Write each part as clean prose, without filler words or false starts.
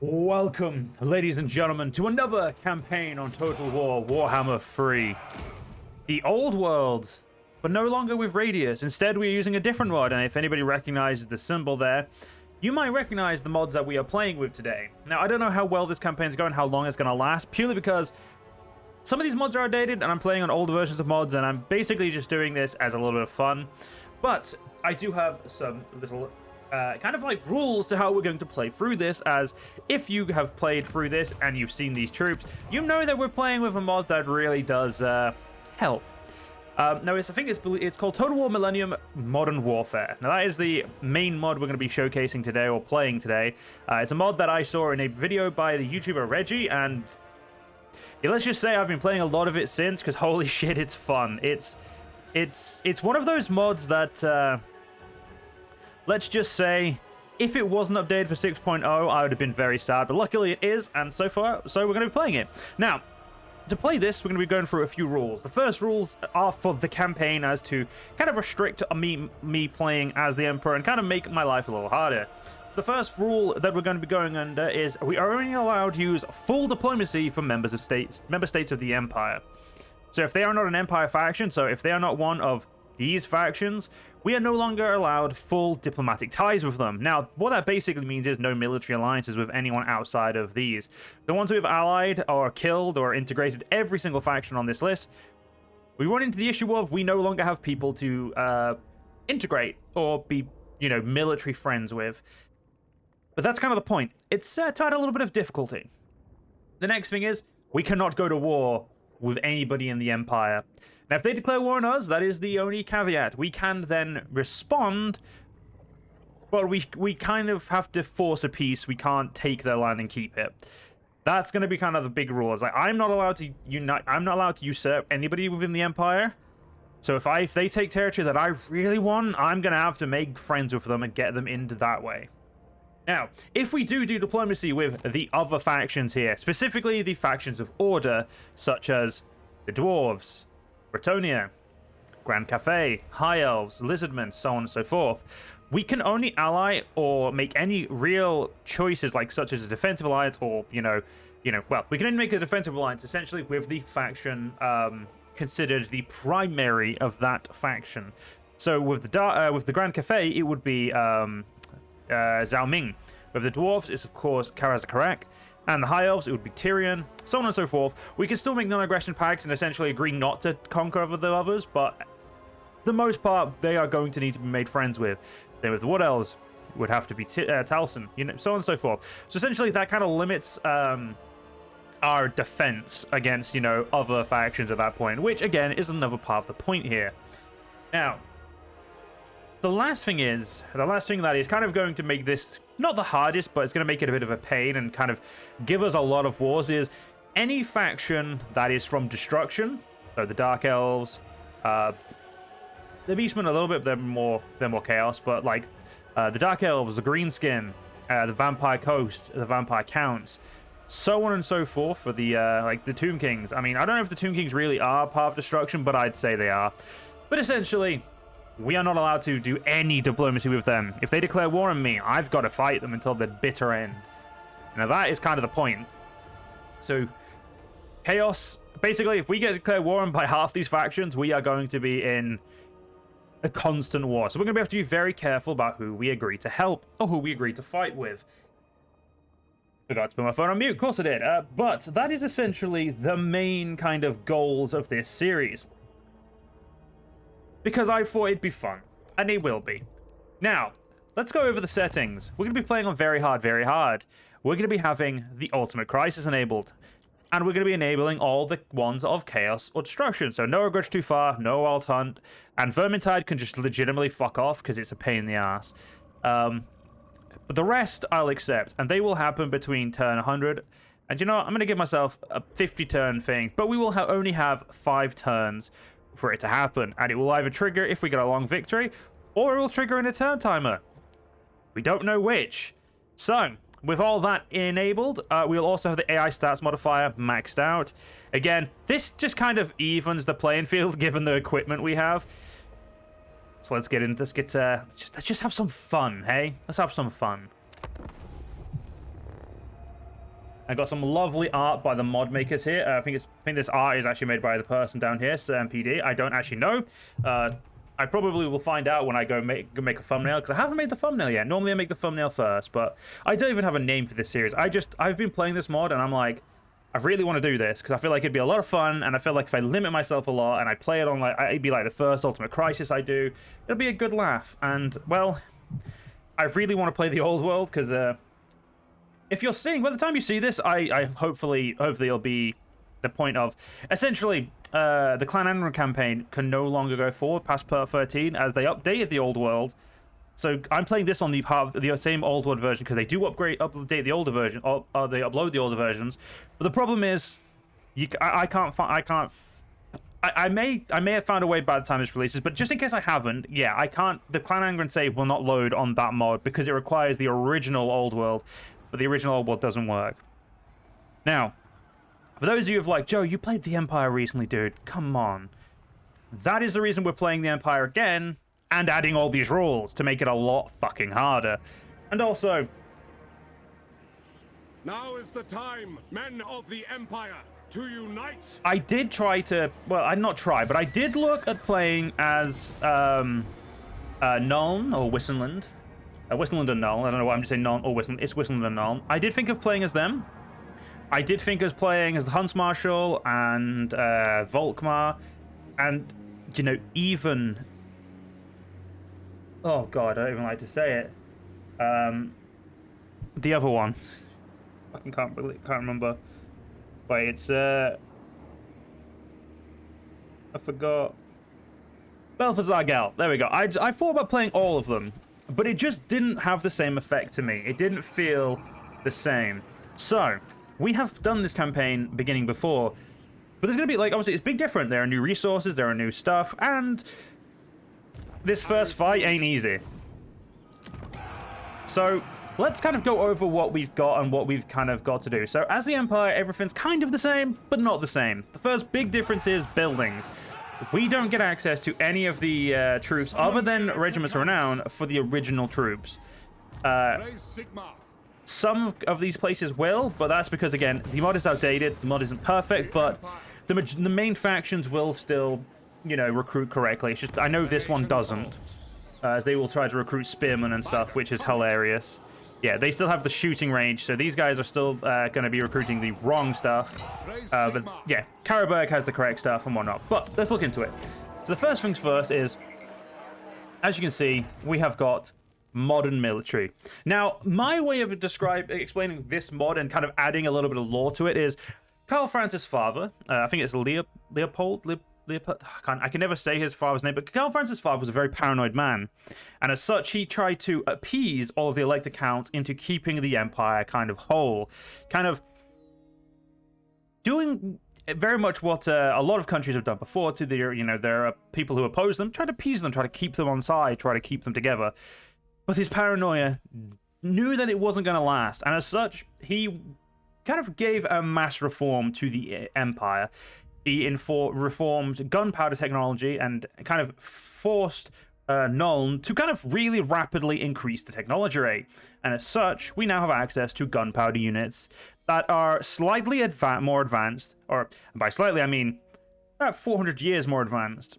Welcome, ladies and gentlemen, to another campaign on Total War Warhammer 3. The old world, but no longer with Radius. Instead, we're using a different mod, and if anybody recognizes the symbol there, you might recognize the mods that we are playing with today. Now, I don't know how well this campaign's going, how long it's going to last, purely because some of these mods are outdated, and I'm playing on older versions of mods, and I'm basically just doing this as a little bit of fun. But I do have some little kind of like rules to how we're going to play through this, as if you have played through this and you've seen these troops, you know that we're playing with a mod that really does help. Now, I think it's called Total War Millennium Modern Warfare. Now, that is the main mod we're going to be showcasing today, or playing today. It's a mod that I saw in a video by the YouTuber Reggie, and yeah, let's just say I've been playing a lot of it since, because holy shit, it's fun. It's one of those mods that... let's just say, if it wasn't updated for 6.0, I would have been very sad, but luckily it is, and so we're going to be playing it. Now, to play this, we're going to be going through a few rules. The first rules are for the campaign, as to kind of restrict me playing as the Emperor and kind of make my life a little harder. The first rule that we're going to be going under is we are only allowed to use full diplomacy for member states of the Empire. So if they are not an Empire faction, so if they are not one of these factions, we are no longer allowed full diplomatic ties with them. Now, what that basically means is no military alliances with anyone outside of these. The ones we've allied or killed or integrated every single faction on this list, we run into the issue of we no longer have people to integrate or be, military friends with. But that's kind of the point. It's tied a little bit of difficulty. The next thing is we cannot go to war with anybody in the Empire. Now, if they declare war on us, that is the only caveat. We can then respond, but we kind of have to force a peace. We can't take their land and keep it. That's going to be kind of the big rule. It's like, I'm not allowed to unite. I'm not allowed to usurp anybody within the Empire. So if they take territory that I really want, I'm going to have to make friends with them and get them into that way. Now, if we do diplomacy with the other factions here, specifically the factions of order, such as the Dwarves, Bretonnia, Grand Cafe, High Elves, Lizardmen, so on and so forth, we can only ally or make any real choices, like such as a defensive alliance, or well, we can only make a defensive alliance essentially with the faction considered the primary of that faction. So with the Grand Cafe, it would be Zhao Ming. With the Dwarves, it's of course Karazakarak. And the High Elves, it would be Tyrion, so on and so forth. We can still make non-aggression pacts and essentially agree not to conquer the others, but for the most part, they are going to need to be made friends with. Then with the Wood Elves, it would have to be Taliesin, so on and so forth. So essentially, that kind of limits our defense against, other factions at that point, which again is another part of the point here. Now, the last thing that is kind of going to make this not the hardest, but it's going to make it a bit of a pain and kind of give us a lot of wars, is any faction that is from destruction. So the Dark Elves, the Beastmen a little bit, they're more chaos, but like the Dark Elves, the Greenskin, the Vampire Coast, the Vampire Counts, so on and so forth for the like the Tomb Kings. I mean, I don't know if the Tomb Kings really are part of destruction, but I'd say they are. But essentially, we are not allowed to do any diplomacy with them. If they declare war on me, I've got to fight them until the bitter end. Now, that is kind of the point. So, chaos. Basically, if we get declared war on by half these factions, we are going to be in a constant war. So, we're going to have to be very careful about who we agree to help or who we agree to fight with. Forgot to put my phone on mute. Of course I did. But that is essentially the main kind of goals of this series, because I thought it'd be fun, and it will be. Now, let's go over the settings. We're going to be playing on very hard, very hard. We're going to be having the Ultimate Crisis enabled, and we're going to be enabling all the ones of Chaos or Destruction. So no Grudge Too Far, no Wild Hunt, and Vermintide can just legitimately fuck off because it's a pain in the ass. But the rest I'll accept, and they will happen between turn 100. And you know what? I'm going to give myself a 50-turn thing, but we will only have 5 turns for it to happen, and it will either trigger if we get a long victory, or it will trigger in a turn timer. We don't know which. So, with all that enabled, we'll also have the AI stats modifier maxed out. Again, this just kind of evens the playing field given the equipment we have. So let's get into this. Let's just have some fun, hey? Let's have some fun. I got some lovely art by the mod makers here. I think this art is actually made by the person down here, MPD. I don't actually know. I probably will find out when I go make a thumbnail, because I haven't made the thumbnail yet. Normally I make the thumbnail first, but I don't even have a name for this series. I've been playing this mod, and I'm like, I really want to do this, because I feel like it'd be a lot of fun, and I feel like if I limit myself a lot, and I play it on, like, it'd be like the first Ultimate Crisis I do, it'll be a good laugh. And, well, I really want to play the old world, because, if you're seeing, by the time you see this, I hopefully it'll be the point of, essentially, the Clan Andron campaign can no longer go forward past per 13 as they updated the old world. So I'm playing this on the part of the same old world version, because they do update the older version, or they upload the older versions. But the problem is, I may have found a way by the time this releases, but just in case I haven't, yeah, I can't. The Clan Andron save will not load on that mod because it requires the original old world, but the original old world doesn't work. Now, for those of you who've like, Joe, you played the Empire recently, dude. Come on. That is the reason we're playing the Empire again and adding all these rules to make it a lot fucking harder. And also, now is the time, men of the Empire, to unite. I did try to, well, I not try, but I did look at playing as Nuln or Wissenland. Wissenland and Nuln. I don't know why I'm just saying Nuln or Wissenland. It's Wissenland and Nuln. I did think of playing as them. I did think of playing as the Huntsmarshal and Volkmar, and, you know, even... Oh, God, I don't even like to say it. The other one. Fucking can't remember. Wait, it's... I forgot. Balthazar Gel. There we go. I thought about playing all of them, but it just didn't have the same effect to me. It didn't feel the same. So... we have done this campaign beginning before, but there's going to be, like, obviously, it's big different. There are new resources, there are new stuff, and this first fight ain't easy. So, let's kind of go over what we've got and what we've kind of got to do. So, as the Empire, everything's kind of the same, but not the same. The first big difference is buildings. We don't get access to any of the troops other than Regiments of Renown for the original troops. Sigmar. Some of these places will, but that's because, again, the mod is outdated, the mod isn't perfect, but the main factions will still, you know, recruit correctly. It's just, I know this one doesn't, as they will try to recruit spearmen and stuff, which is hilarious. Yeah, they still have the shooting range, so these guys are still going to be recruiting the wrong stuff. But, yeah, Karrenberg has the correct stuff and whatnot. But let's look into it. So the first things first is, as you can see, we have got modern military. Now, my way of explaining this mod and kind of adding a little bit of lore to it is Karl Franz's father, I think it's Luitpold, I can never say his father's name, but Karl Franz's father was a very paranoid man, and as such, he tried to appease all of the Elector Counts into keeping the Empire kind of whole, kind of doing very much what a lot of countries have done before to their, you know, there are people who oppose them, try to appease them, try to keep them on side, try to keep them together. But his paranoia knew that it wasn't going to last, and as such, he kind of gave a mass reform to the Empire. He reformed gunpowder technology and kind of forced Nuln to kind of really rapidly increase the technology rate. And as such, we now have access to gunpowder units that are slightly more advanced, or by slightly I mean about 400 years more advanced.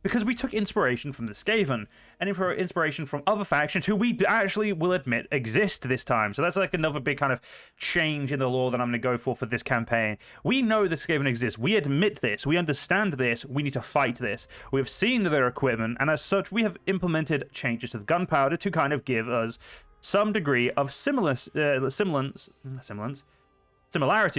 Because we took inspiration from the Skaven, and inspiration from other factions who we actually will admit exist this time. So that's like another big kind of change in the lore that I'm going to go for this campaign. We know the Skaven exist. We admit this. We understand this. We need to fight this. We have seen their equipment, and as such, we have implemented changes to the gunpowder to kind of give us some degree of similarities,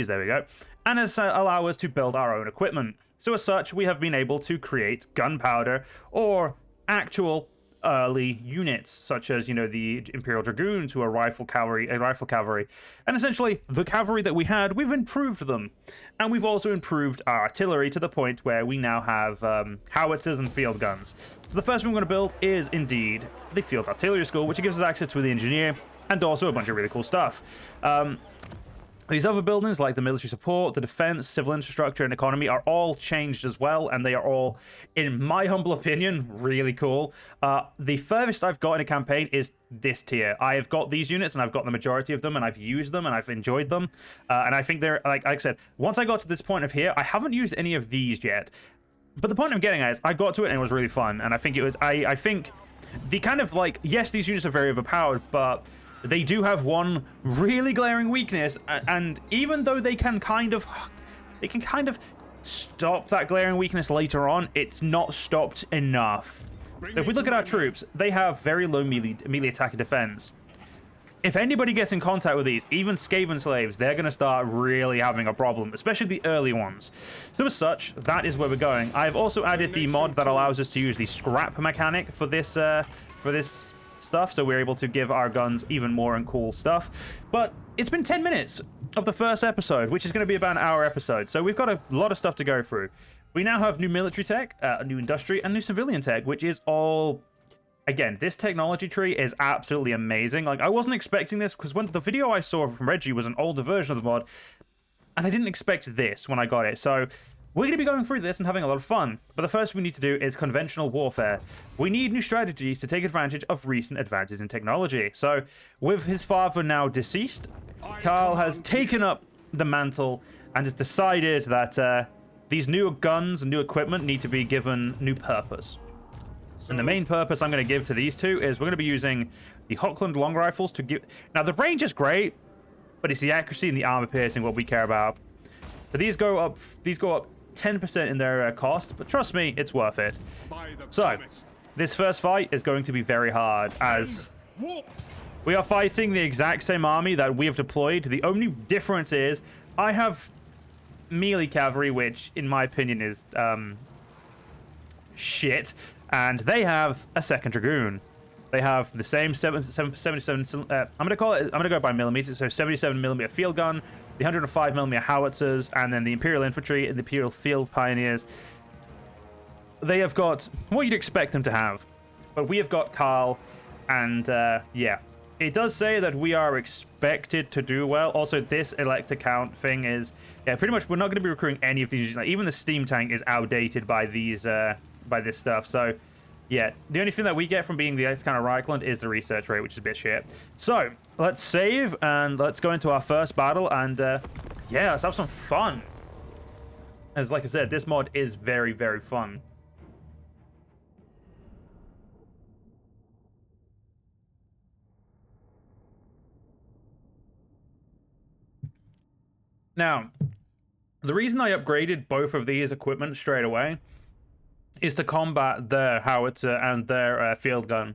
there we go, and allow us to build our own equipment. So as such, we have been able to create gunpowder or actual early units, such as, you know, the Imperial Dragoons, who are rifle cavalry, and essentially the cavalry that we had, we've improved them, and we've also improved our artillery to the point where we now have howitzers and field guns. So the first one we're going to build is indeed the Field Artillery School, which gives us access to the engineer and also a bunch of really cool stuff. These other buildings, like the military support, the defense, civil infrastructure, and economy, are all changed as well, and they are all, in my humble opinion, really cool. The furthest I've got in a campaign is this tier. I have got these units, and I've got the majority of them, and I've used them, and I've enjoyed them. And I think they're, like I said, once I got to this point of here, I haven't used any of these yet. But the point I'm getting at is I got to it, and it was really fun. And I think it was, I think the kind of like, yes, these units are very overpowered, but they do have one really glaring weakness, and even though they can kind of stop that glaring weakness later on, it's not stopped enough. If we look at our troops, they have very low melee attack and defense. If anybody gets in contact with these, even Skaven slaves, they're going to start really having a problem, especially the early ones. So as such, that is where we're going. I've also added the mod that allows us to use the scrap mechanic for this stuff, so we're able to give our guns even more and cool stuff. But it's been 10 minutes of the first episode, which is going to be about an hour episode, so we've got a lot of stuff to go through. We now have new military tech, new industry, and new civilian tech, which is all... Again, this technology tree is absolutely amazing. Like, I wasn't expecting this, because when the video I saw from Reggie was an older version of the mod, and I didn't expect this when I got it, so... We're going to be going through this and having a lot of fun, but the first we need to do is conventional warfare. We need new strategies to take advantage of recent advances in technology. So, with his father now deceased, Karl has taken up the mantle and has decided that these new guns and new equipment need to be given new purpose. And the main purpose I'm going to give to these two is we're going to be using the Hochland long rifles to give... Now, the range is great, but it's the accuracy and the armor piercing what we care about. So these go up 10% in their cost, but trust me, it's worth it. So, this first fight is going to be very hard, as we are fighting the exact same army that we have deployed. The only difference is I have melee cavalry, which, in my opinion, is shit, and they have a second dragoon. They have the same 77. I'm gonna go by millimeters, so 77mm field gun, the 105mm howitzer, and then the Imperial Infantry and the Imperial Field Pioneers. They have got what you'd expect them to have, but we have got Karl, and yeah, it does say that we are expected to do well. Also, this Elector Count thing is, yeah, pretty much we're not going to be recruiting any of these. Like, even the steam tank is outdated by these by this stuff. So, yeah, the only thing that we get from being the Elector Count of Reichland is the research rate, which is a bit shit. So, let's save and let's go into our first battle, and yeah, let's have some fun. As like I said, this mod is very, very fun. Now, the reason I upgraded both of these equipment straight away is to combat their howitzer and their field gun.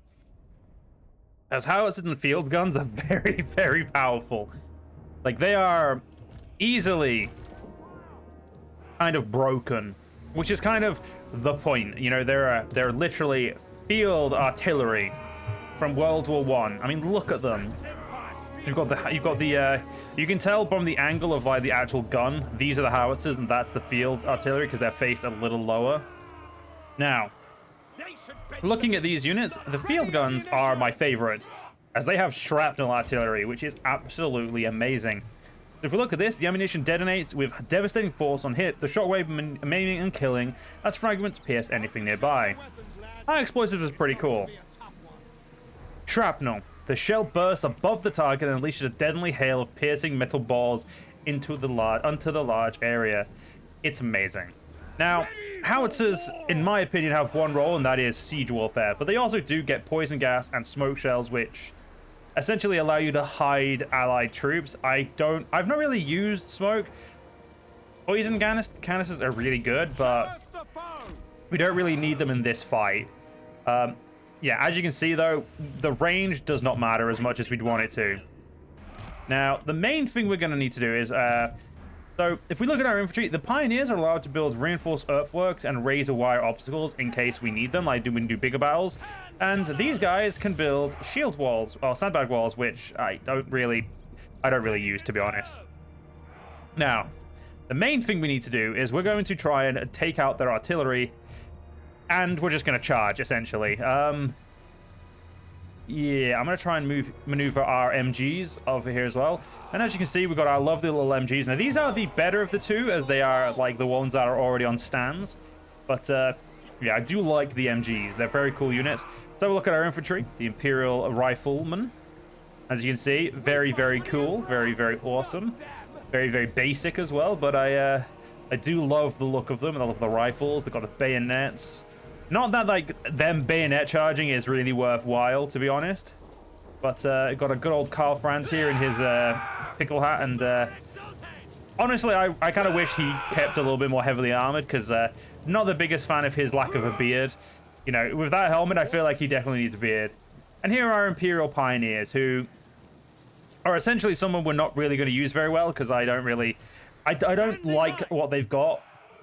As howitzers and field guns are very, very powerful. Like, they are easily kind of broken, which is kind of the point. You know, they're literally field artillery from World War I. I mean, look at them. You can tell from the angle of like the actual gun, these are the howitzers and that's the field artillery because they're faced a little lower. Now, looking at these units, the field guns are my favorite, as they have shrapnel artillery, which is absolutely amazing. If we look at this, the ammunition detonates with devastating force on hit, the shockwave maiming and killing, as fragments pierce anything nearby. High explosives is pretty cool. Shrapnel. The shell bursts above the target and unleashes a deadly hail of piercing metal balls onto the large area. It's amazing. Now, howitzers, in my opinion, have one role, and that is siege warfare. But they also do get poison gas and smoke shells, which essentially allow you to hide allied troops. I've not really used smoke. Poison canisters are really good, but we don't really need them in this fight. Yeah, as you can see, though, the range does not matter as much as we'd want it to. Now, the main thing we're going to need to do is... so, if we look at our infantry, the Pioneers are allowed to build reinforced earthworks and razor wire obstacles in case we need them, like when we do bigger battles. And these guys can build shield walls, or sandbag walls, which I don't really use, to be honest. Now, the main thing we need to do is we're going to try and take out their artillery, and we're just going to charge, essentially. Yeah, I'm going to try and maneuver our MGs over here as well. And as you can see, we've got our lovely little MGs. Now, these are the better of the two, as they are like the ones that are already on stands. But yeah, I do like the MGs. They're very cool units. Let's have a look at our infantry, the Imperial Riflemen. As you can see, very, very cool. Very, very awesome. Very, very basic as well. But I do love the look of them. I love the rifles. They've got the bayonets. Not that, like, them bayonet charging is really worthwhile, to be honest. But got a good old Karl Franz here in his pickle hat. And honestly, I kind of wish he kept a little bit more heavily armored, because not the biggest fan of his lack of a beard. You know, with that helmet, I feel like he definitely needs a beard. And here are our Imperial Pioneers, who are essentially someone we're not really going to use very well, because I don't like what they've got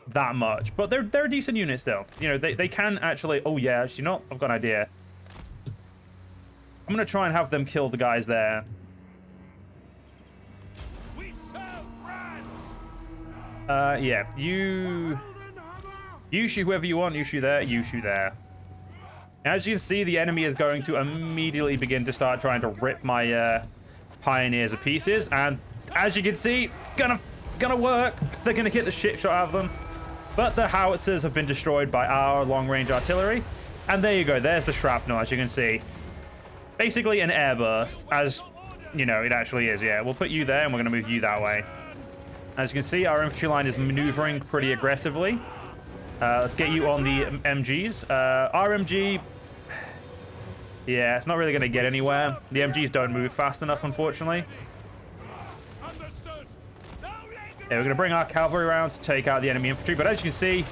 that much. But they're a decent unit still. You know, they can actually... Oh, yeah, actually, not. I've got an idea. I'm going to try and have them kill the guys there. We serve France. Yeah, you shoot whoever you want. You shoot there. You shoot there. As you can see, the enemy is going to immediately begin to start trying to rip my Pioneers to pieces. And as you can see, it's gonna work. They're gonna get the shit shot out of them. But the howitzers have been destroyed by our long-range artillery. And there you go. There's the shrapnel, as you can see. Basically an airburst, as you know, it actually is. Yeah, we'll put you there, and we're gonna move you that way. As you can see, our infantry line is maneuvering pretty aggressively. Let's get you on the MGs. RMG, yeah, it's not really going to get anywhere. The MGs don't move fast enough, unfortunately. Understood. Yeah, we're going to bring our cavalry around to take out the enemy infantry. But as you can see,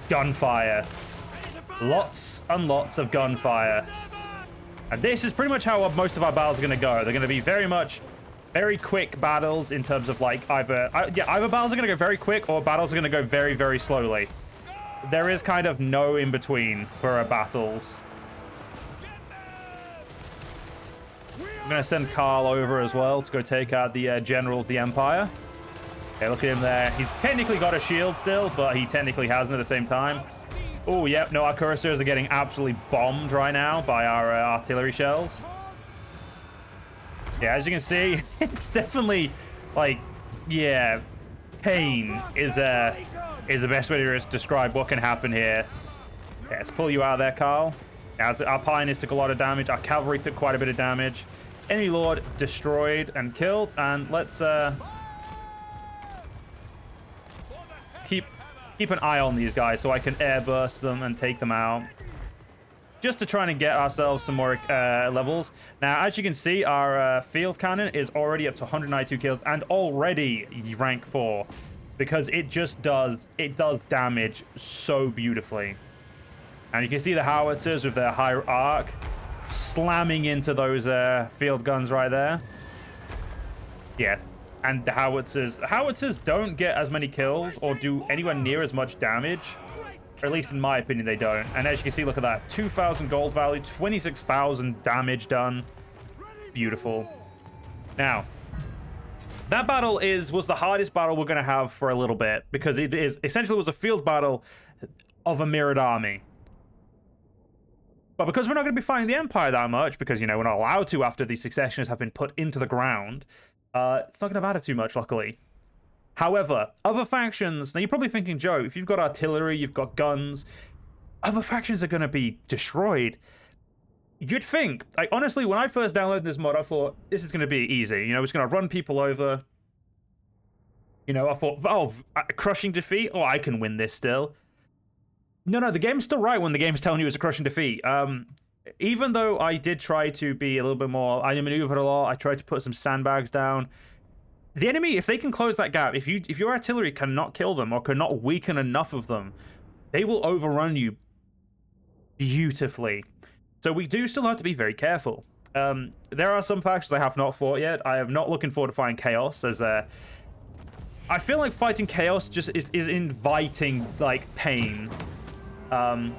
gunfire. Lots and lots of gunfire. And this is pretty much how most of our battles are going to go. They're going to be very quick battles in terms of like either battles are going to go very quick or battles are going to go very, very slowly. There is kind of no in between for our battles. I'm going to send Karl over as well to go take out the general of the Empire. Okay, look at him there. He's technically got a shield still, but he technically hasn't at the same time. Oh, yep. No, our cuirassiers are getting absolutely bombed right now by our artillery shells. Yeah, as you can see, it's definitely like, yeah, pain is the best way to describe what can happen here. Yeah, let's pull you out of there, Karl. As our pioneers took a lot of damage, our cavalry took quite a bit of damage. Enemy lord destroyed and killed, and let's keep an eye on these guys so I can airburst them and take them out. Just to try and get ourselves some more levels. Now, as you can see, our field cannon is already up to 192 kills and already rank 4 because it does damage so beautifully. And you can see the howitzers with their high arc slamming into those field guns right there. Yeah, and the howitzers don't get as many kills or do anywhere near as much damage. Or at least in my opinion, they don't. And as you can see, look at that. 2,000 gold value, 26,000 damage done. Beautiful. Now, that battle was the hardest battle we're going to have for a little bit, because it essentially was a field battle of a mirrored army. But because we're not going to be fighting the Empire that much, because, you know, we're not allowed to after the successionists have been put into the ground, it's not going to matter too much, luckily. However, other factions, now you're probably thinking, Joe, if you've got artillery, you've got guns, other factions are going to be destroyed. You'd think, like, honestly, when I first downloaded this mod, I thought, this is going to be easy. You know, it's going to run people over. You know, I thought, oh, crushing defeat? Oh, I can win this still. No, the game's still right when the game's telling you it's a crushing defeat. Even though I did try to be a little bit more, I maneuvered a lot, I tried to put some sandbags down. The enemy, if they can close that gap, if your artillery cannot kill them or cannot weaken enough of them, they will overrun you beautifully. So we do still have to be very careful. There are some factions I have not fought yet. I am not looking forward to fighting Chaos, as I feel like fighting Chaos just is inviting like pain. But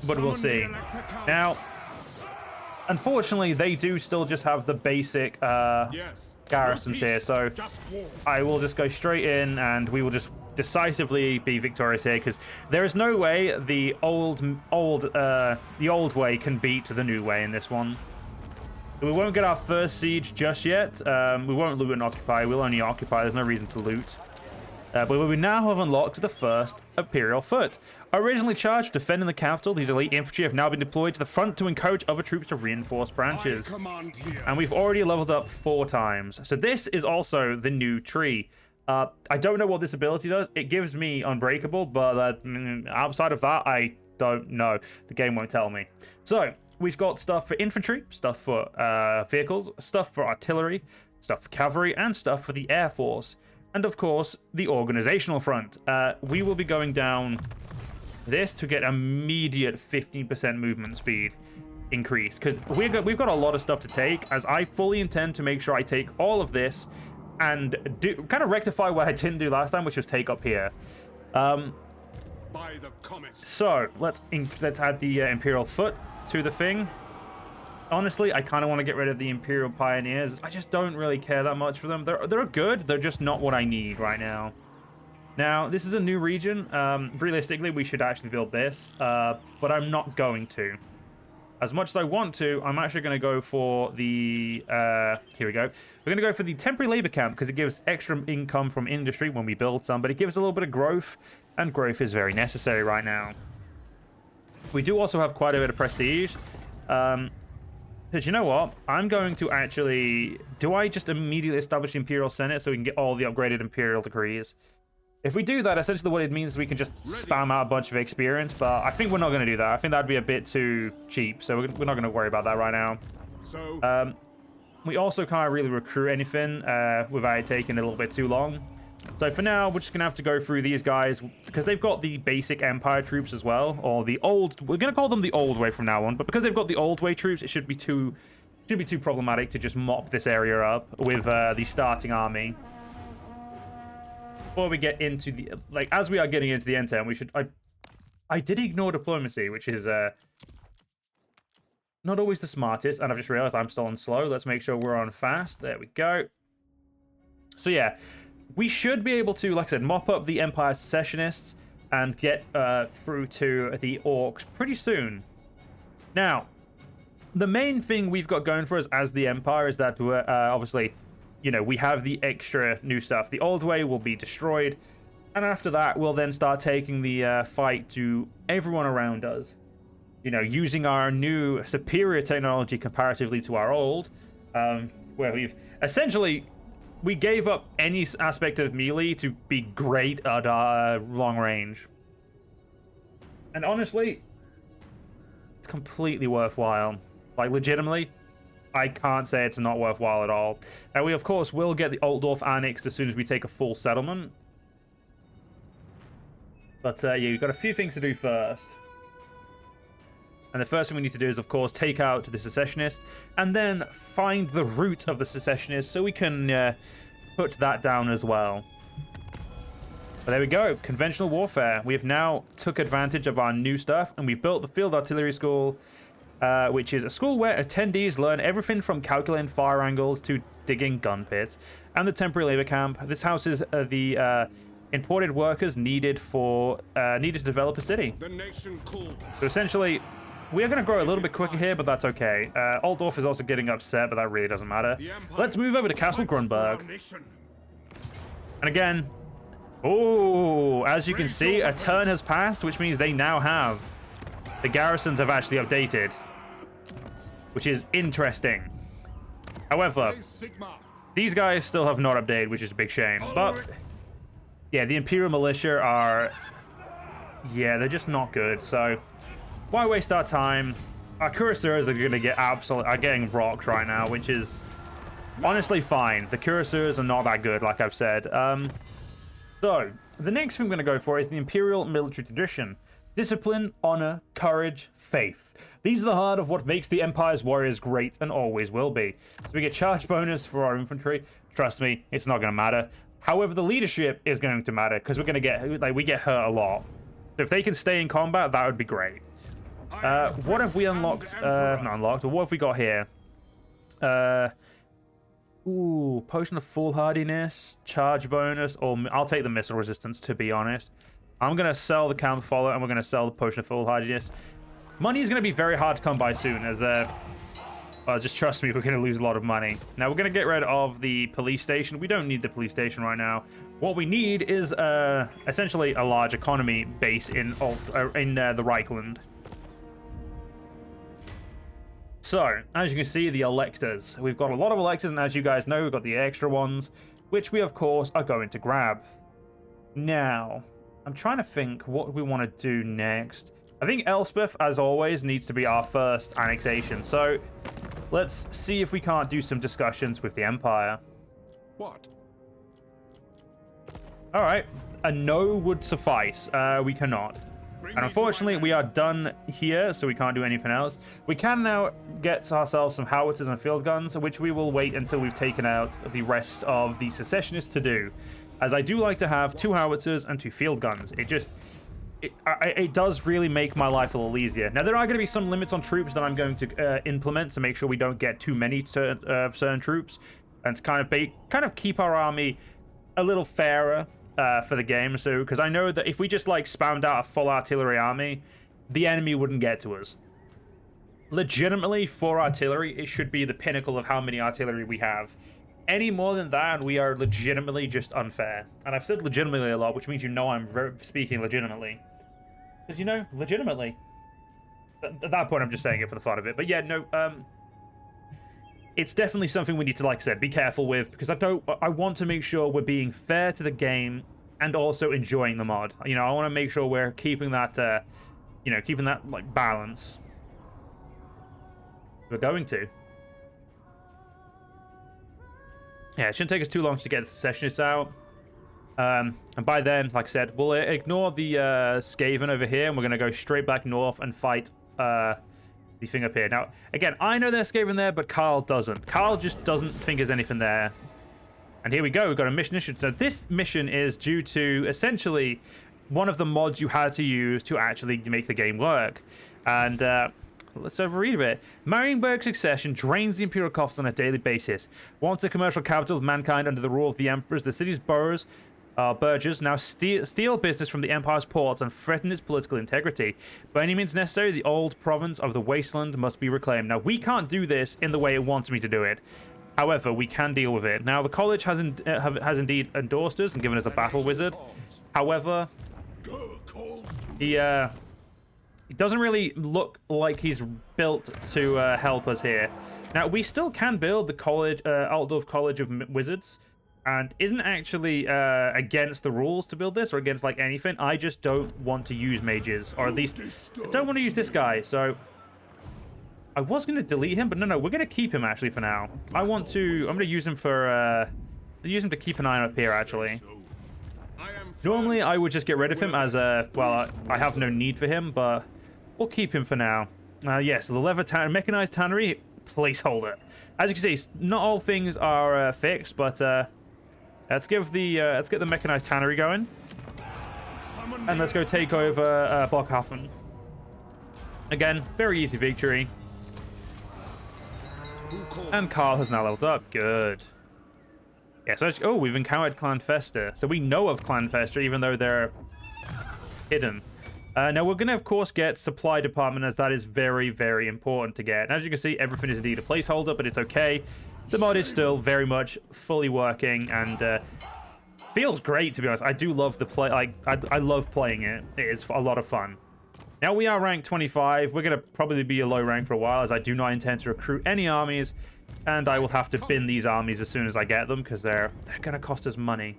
we'll see. Now, unfortunately, they do still just have the basic garrisons here, so I will just go straight in and we will just decisively be victorious here, because there is no way the old way can beat the new way in this one. We won't get our first siege just yet. We won't loot and occupy. We'll only occupy. There's no reason to loot. But we now have unlocked the first Imperial Foot. Originally charged with defending the capital, these elite infantry have now been deployed to the front to encourage other troops to reinforce branches. And we've already leveled up 4 times. So this is also the new tree. I don't know what this ability does. It gives me Unbreakable, but outside of that, I don't know. The game won't tell me. So we've got stuff for infantry, stuff for vehicles, stuff for artillery, stuff for cavalry, and stuff for the Air Force. And of course, the organizational front. We will be going down this to get immediate 15% movement speed increase, because we've got a lot of stuff to take, as I fully intend to make sure I take all of this and kind of rectify what I didn't do last time, which was take up here. So let's add the Imperial Foot to the thing. Honestly, I kind of want to get rid of the Imperial Pioneers. I just don't really care that much for them. They're good. They're just not what I need right now. Now, this is a new region. Realistically, we should actually build this, but I'm not going to. As much as I want to, I'm actually going to go for the... here we go. We're going to go for the temporary labor camp, because it gives extra income from industry when we build some, but it gives a little bit of growth, and growth is very necessary right now. We do also have quite a bit of prestige. But you know what? I'm going to actually... Do I just immediately establish the Imperial Senate so we can get all the upgraded Imperial decrees? If we do that, essentially what it means is we can just spam out a bunch of experience, but I think we're not going to do that. I think that'd be a bit too cheap, so we're not going to worry about that right now. So, we also can't really recruit anything without it taking a little bit too long. So for now, we're just going to have to go through these guys, because they've got the basic Empire troops as well, or the old... We're going to call them the old way from now on, but because they've got the old way troops, it should be too problematic to just mop this area up with the starting army. Before we get into the... Like, as we are getting into the end term, we should... I did ignore diplomacy, which is not always the smartest, and I've just realized I'm still on slow. Let's make sure we're on fast. There we go. So yeah... We should be able to, like I said, mop up the Empire secessionists and get through to the Orcs pretty soon. Now, the main thing we've got going for us as the Empire is that we're obviously, you know, we have the extra new stuff. The old way will be destroyed, and after that, we'll then start taking the fight to everyone around us. You know, using our new superior technology comparatively to our old, where we've essentially... We gave up any aspect of melee to be great at long range. And honestly, it's completely worthwhile. Like, legitimately, I can't say it's not worthwhile at all. And we, of course, will get the Altdorf annexed as soon as we take a full settlement. But, yeah, we've got a few things to do first. And the first thing we need to do is, of course, take out the secessionists and then find the root of the secessionists so we can put that down as well. But there we go. Conventional warfare. We have now took advantage of our new stuff, and we've built the Field Artillery School, which is a school where attendees learn everything from calculating fire angles to digging gun pits. And the temporary labor camp. This houses the imported workers needed to develop a city. So essentially... We are going to grow a little bit quicker here, but that's okay. Altdorf is also getting upset, but that really doesn't matter. Let's move over to Castle Grunberg. And again, oh, as you can see, a turn has passed, which means they now have... The garrisons have actually updated, which is interesting. However, these guys still have not updated, which is a big shame. But, yeah, the Imperial Militia are... Yeah, they're just not good, so... Why waste our time? Our cuirassiers are going to get getting rocked right now, which is honestly fine. The cuirassiers are not that good, like I've said. So, the next thing I'm going to go for is the Imperial Military Tradition. Discipline, honor, courage, faith. These are the heart of what makes the Empire's warriors great and always will be. So we get charge bonus for our infantry. Trust me, it's not going to matter. However, the leadership is going to matter because we're going to get, like, we get hurt a lot. So if they can stay in combat, that would be great. What have we unlocked? Not unlocked, but what have we got here? Ooh, potion of foolhardiness, charge bonus, or I'll take the missile resistance, to be honest. I'm going to sell the counter follow, and we're going to sell the potion of foolhardiness. Money is going to be very hard to come by soon, as just trust me, we're going to lose a lot of money. Now, we're going to get rid of the police station. We don't need the police station right now. What we need is essentially a large economy base in the Reichland. So, as you can see, the electors. We've got a lot of electors, and as you guys know, we've got the extra ones, which we, of course, are going to grab. Now, I'm trying to think what we want to do next. I think Elspeth, as always, needs to be our first annexation. So, let's see if we can't do some discussions with the Empire. What? All right. A no would suffice. We cannot. And unfortunately, we are done here, so we can't do anything else. We can now get ourselves some howitzers and field guns, which we will wait until we've taken out the rest of the secessionists to do. As I do like to have 2 howitzers and 2 field guns. It does really make my life a little easier. Now, there are going to be some limits on troops that I'm going to implement to make sure we don't get too many certain troops, and to kind of keep our army a little fairer for the game. So, because I know that if we just like spammed out a full artillery army, the enemy wouldn't get to us. Legitimately, for artillery, it should be the pinnacle of how many artillery we have. Any more than that, we are legitimately just unfair. And I've said legitimately a lot, which means you know I'm speaking legitimately. Because, you know, legitimately. At that point, I'm just saying it for the fun of it. But yeah, no, it's definitely something we need to, like I said, be careful with. Because I want to make sure we're being fair to the game and also enjoying the mod. You know, I want to make sure we're keeping that, keeping that, like, balance. We're going to. Yeah, it shouldn't take us too long to get the secessionists out. And by then, like I said, we'll ignore the Skaven over here, and we're going to go straight back north and fight the thing up here. Now, again, I know there's Skaven there, but Karl doesn't. Karl just doesn't think there's anything there. And here we go. We've got a mission. So this mission is due to, essentially, one of the mods you had to use to actually make the game work. And let's have a read of it. Marienburg's succession drains the imperial coffers on a daily basis. Once the commercial capital of mankind under the rule of the emperors, the city's burghers now steal business from the empire's ports and threaten its political integrity. By any means necessary, the old province of the wasteland must be reclaimed. Now, we can't do this in the way it wants me to do it. However, we can deal with it. Now, the college has indeed endorsed us and given us a battle wizard. However, he doesn't really look like he's built to help us here. Now, we still can build the college, Altdorf College of Wizards, and isn't actually against the rules to build this or against like anything. I just don't want to use mages, or at least I don't want to use this guy. So I was going to delete him, but no, we're going to keep him actually for now. I'm going to use him for to keep an eye up here actually. Normally I would just get rid of him as well, I have no need for him, but we'll keep him for now. Yes, the leather mechanized tannery placeholder. As you can see, not all things are fixed, but let's get the mechanized tannery going, and let's go take over Bogenhafen. Again, very easy victory. And Karl has now leveled up. Good. Yeah, so we've encountered Clan Fester. So we know of Clan Fester, even though they're hidden. Now, we're going to, of course, get supply department, as that is very, very important to get. And as you can see, everything is indeed a placeholder, but it's okay. The mod is still very much fully working and feels great, to be honest. I do love the play. Like, I love playing it. It is a lot of fun. Now, we are ranked 25. We're going to probably be a low rank for a while, as I do not intend to recruit any armies. And I will have to bin these armies as soon as I get them, because they're going to cost us money.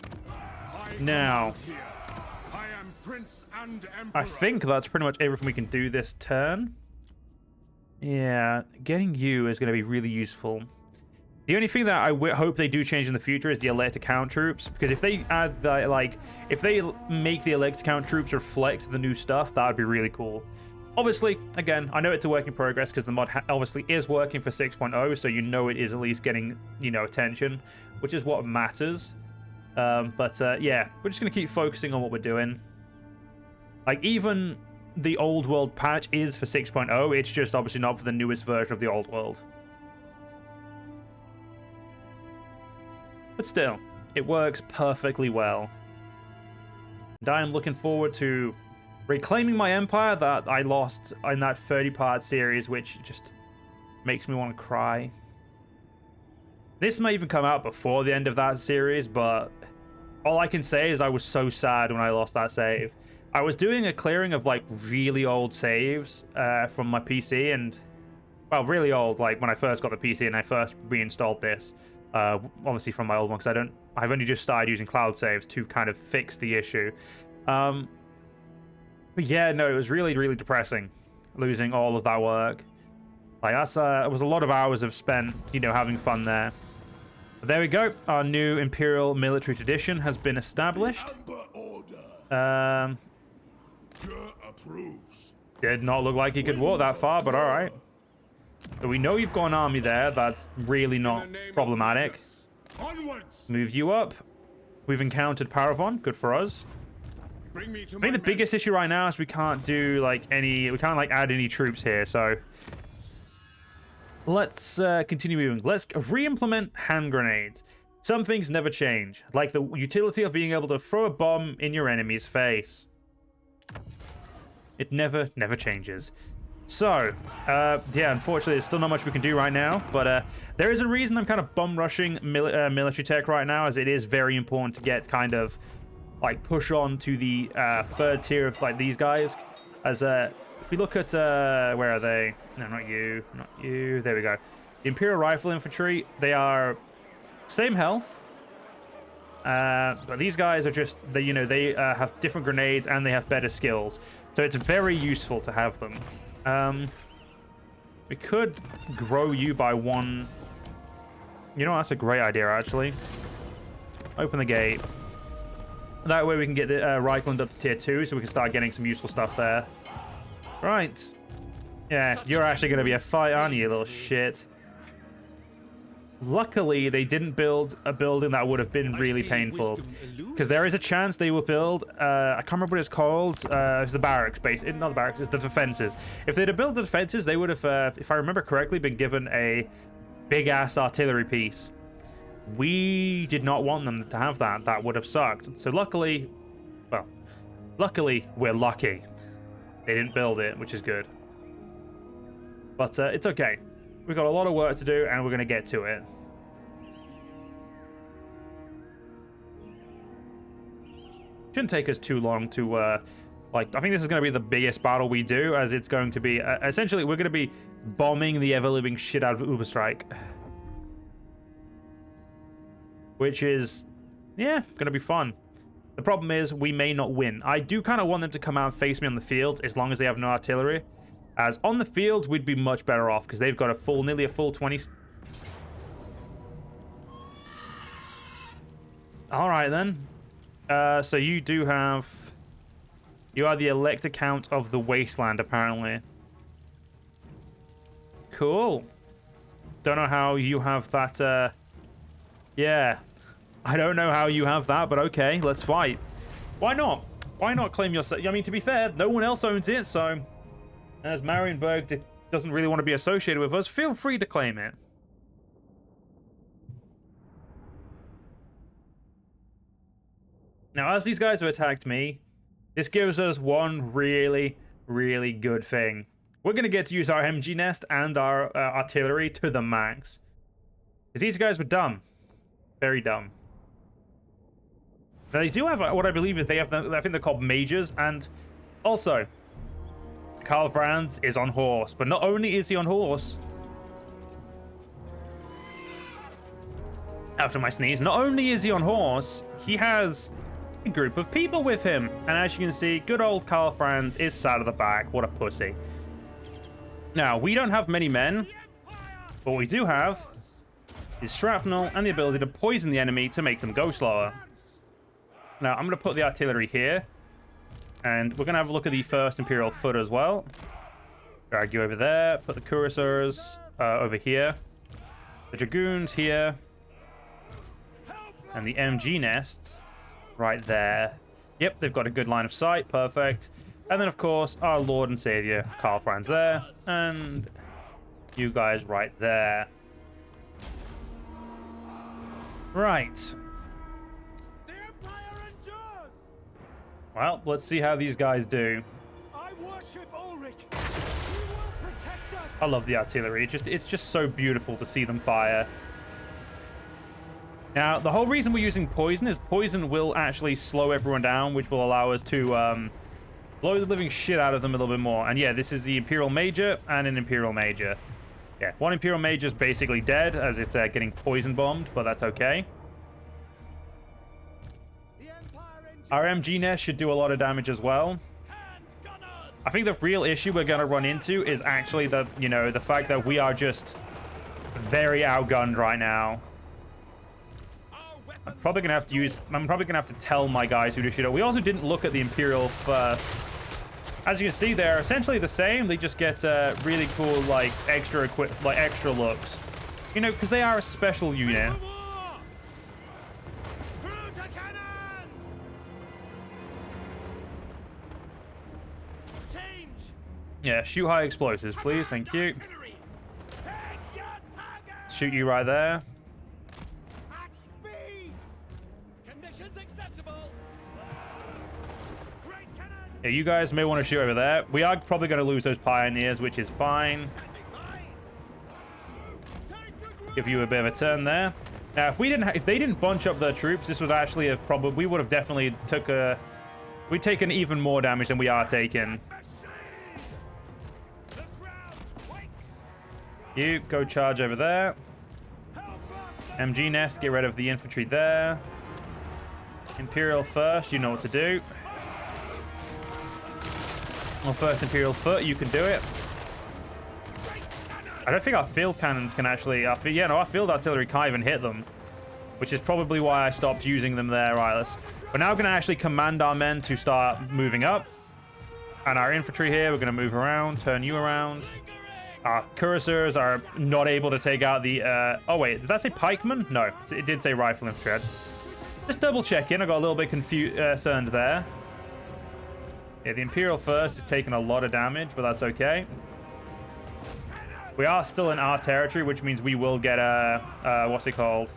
Now, I think that's pretty much everything we can do this turn. Yeah, getting you is going to be really useful. The only thing that I hope they do change in the future is the Elector Count troops, because if they add the, if they make the Elector Count troops reflect the new stuff, that would be really cool. Obviously, again, I know it's a work in progress because the mod obviously is working for 6.0, so you know it is at least getting, attention, which is what matters. Yeah, we're just going to keep focusing on what we're doing. Like, even the old world patch is for 6.0, it's just obviously not for the newest version of the old world. But still, it works perfectly well. And I am looking forward to reclaiming my empire that I lost in that 30-part series, which just makes me want to cry. This may even come out before the end of that series, but all I can say is I was so sad when I lost that save. I was doing a clearing of like really old saves from my PC, and well, really old, like when I first got the PC and I first reinstalled this. Obviously from my old one, because I've only just started using cloud saves to kind of fix the issue. But yeah, no, it was really, really depressing losing all of that work. Like that's it was a lot of hours of spent, you know, having fun there. But there we go. Our new Imperial military tradition has been established. Did not look like he could walk that far, but all right. So we know you've got an army there. That's really not problematic. Move you up. We've encountered Paravon. Good for us. I think the biggest issue right now is we can't do like we can't like add any troops here. So let's continue moving. Let's re-implement hand grenades. Some things never change, like the utility of being able to throw a bomb in your enemy's face. It never changes. So, yeah, unfortunately, there's still not much we can do right now, but there is a reason I'm kind of bum rushing military tech right now, as it is very important to get kind of like push on to the third tier of like these guys. As if we look at where are they? No, not you, not you. There we go. The Imperial Rifle Infantry. They are same health, but these guys are just they have different grenades and they have better skills, so it's very useful to have them. We could grow you by one. You know, that's a great idea, actually. Open the gate. That way we can get the Reichland up to tier 2, so we can start getting some useful stuff there. Right. Yeah, you're actually going to be a fight, aren't you, little shit? Luckily, they didn't build a building that would have been really painful, because there is a chance they will build, I can't remember what it's called, it's the barracks base, not the barracks, it's the defenses. If they'd have built the defenses, they would have, if I remember correctly, been given a big-ass artillery piece. We did not want them to have that. That would have sucked. So luckily, well, luckily, we're lucky. They didn't build it, which is good. But it's okay. We've got a lot of work to do, and we're going to get to it. Shouldn't take us too long to, like, I think this is going to be the biggest battle we do, as it's going to be, essentially, we're going to be bombing the ever-living shit out of Ubersreik. Which is, yeah, going to be fun. The problem is, we may not win. I do kind of want them to come out and face me on the field, as long as they have no artillery. As on the field, we'd be much better off, because they've got a full, nearly a full 20. All right, then. So you do have... You are the Elector Count of the Wasteland, apparently. Cool. Don't know how you have that, yeah. I don't know how you have that, but okay, let's fight. Why not? Why not claim your... I mean, to be fair, no one else owns it, so... As Marienburg doesn't really want to be associated with us, feel free to claim it. Now, as these guys have attacked me, this gives us one really, really good thing. We're going to get to use our MG nest and our artillery to the max. Because these guys were dumb. Very dumb. Now, they do have what I believe is I think they're called mages, and also... Karl Franz is on horse, but not only is he on horse, after my sneeze, not only is he on horse, he has a group of people with him. And as you can see, good old Karl Franz is sat at the back. What a pussy. Now, we don't have many men, but what we do have is shrapnel and the ability to poison the enemy to make them go slower. Now, I'm going to put the artillery here. And we're going to have a look at the first Imperial Foot as well. Drag you over there. Put the Cuirassiers over here. The Dragoons here. And the MG nests right there. Yep, they've got a good line of sight. Perfect. And then, of course, our Lord and Savior, Karl Franz there. And you guys right there. Right. The Empire endures! Well, let's see how these guys do. I worship Ulrich. He will protect us. I love the artillery. It's just so beautiful to see them fire. Now, the whole reason we're using poison is poison will actually slow everyone down, which will allow us to blow the living shit out of them a little bit more. And yeah, this is the Imperial Major and an Imperial Major. Yeah, one Imperial Major is basically dead as it's getting poison bombed, but that's okay. Our MG nest should do a lot of damage as well. I think the real issue we're going to run into is actually the, you know, the fact that we are just very outgunned right now. I'm probably gonna have to tell my guys who to shoot at. We also didn't look at the Imperial first. As you can see, they're essentially the same. They just get really cool, like extra looks. You know, because they are a special unit. Yeah, shoot high explosives, please. Thank you. Shoot you right there. Yeah, you guys may want to shoot over there. We are probably going to lose those pioneers, which is fine. Give you a bit of a turn there. Now, if they didn't bunch up their troops, this would actually have we would have definitely we'd taken even more damage than we are taking. You go charge over there. MG nest, get rid of the infantry there. Imperial first, you know what to do. Well, first Imperial foot, you can do it. I don't think our field cannons can actually... our field artillery can't even hit them. Which is probably why I stopped using them there, Rylas. We're now going to actually command our men to start moving up. And our infantry here, we're going to move around, turn you around. Our cuirassiers are not able to take out the... oh, wait, did that say pikemen? No, it did say rifle infantry. Just double checking. I got a little bit concerned there. Yeah, the Imperial first is taking a lot of damage, but that's okay. We are still in our territory, which means we will get what's it called?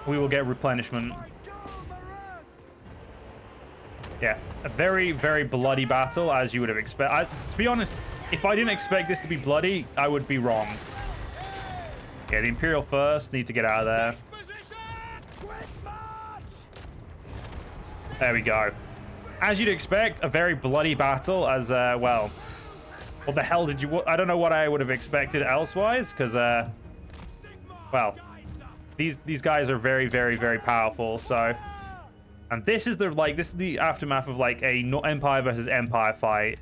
We will get replenishment. Yeah, a very, very bloody battle, as you would have expected. To be honest, if I didn't expect this to be bloody, I would be wrong. Yeah, the Imperial first need to get out of there. There we go. As you'd expect, a very bloody battle as, well, what the hell did you... I don't know what I would have expected elsewise, because, well, these guys are very, very, very powerful, so... And this is the aftermath of, like, a Empire versus Empire fight.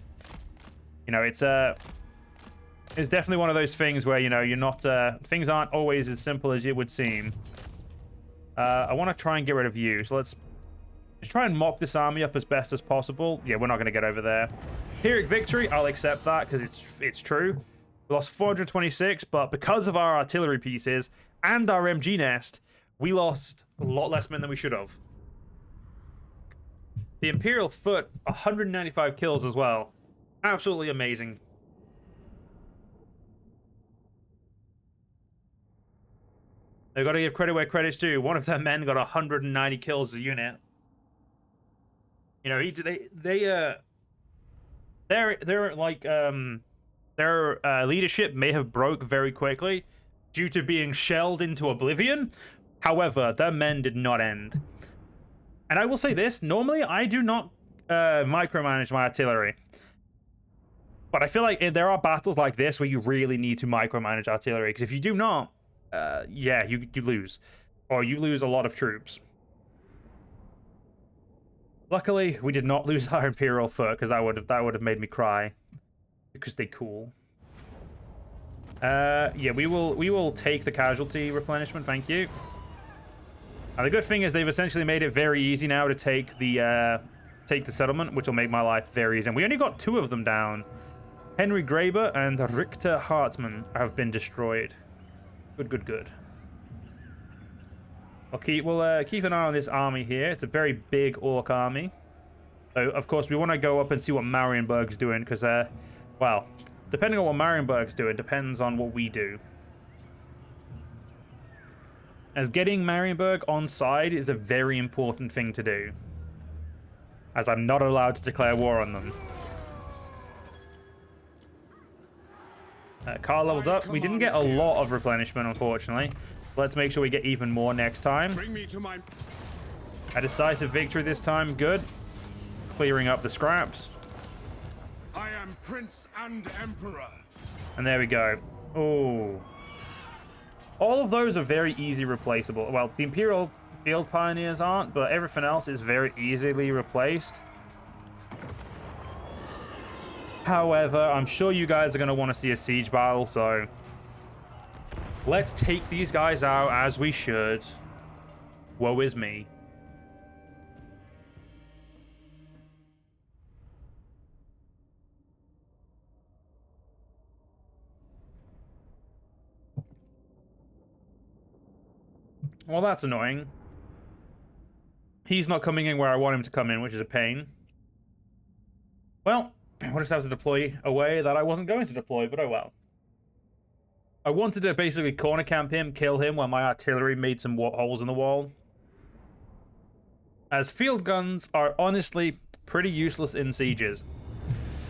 You know, it's definitely one of those things where, you know, you're not... things aren't always as simple as it would seem. I want to try and get rid of you, so let's try and mop this army up as best as possible. Yeah, we're not going to get over there. Pyrrhic victory, I'll accept that because it's true. We lost 426, but because of our artillery pieces and our MG nest, we lost a lot less men than we should have. The Imperial foot, 195 kills as well. Absolutely amazing. They've got to give credit where credit's due. One of their men got 190 kills as a unit. You know, their leadership may have broke very quickly due to being shelled into oblivion. However, their men did not end. And I will say this, normally I do not micromanage my artillery. But I feel like there are battles like this where you really need to micromanage artillery. Because if you do not, yeah, you lose. Or you lose a lot of troops. Luckily, we did not lose our Imperial foot, because that would have made me cry. Because they cool. Yeah, we will take the casualty replenishment, thank you. Now, the good thing is they've essentially made it very easy now to take the settlement, which will make my life very easy. And we only got 2 of them down. Henry Graber and Richter Hartmann have been destroyed. Good, good, good. We'll keep an eye on this army here. It's a very big orc army. So, of course, we want to go up and see what Marienburg's doing, because, well, depending on what Marienburg's doing, depends on what we do. as getting Marienburg on side is a very important thing to do, as I'm not allowed to declare war on them. Karl leveled up. We didn't get a lot of replenishment, unfortunately. Let's make sure we get even more next time. Bring me to my... A decisive victory this time. Good. Clearing up the scraps. I am Prince and Emperor. And there we go. Oh. All of those are very easy replaceable. Well, the Imperial Field Pioneers aren't, but everything else is very easily replaced. However, I'm sure you guys are going to want to see a siege battle, so let's take these guys out as we should. Woe is me. Well, that's annoying. He's not coming in where I want him to come in, which is a pain. Well, I just have to deploy a way that I wasn't going to deploy, but oh well. I wanted to basically corner camp him, kill him while my artillery made some holes in the wall. As field guns are honestly pretty useless in sieges.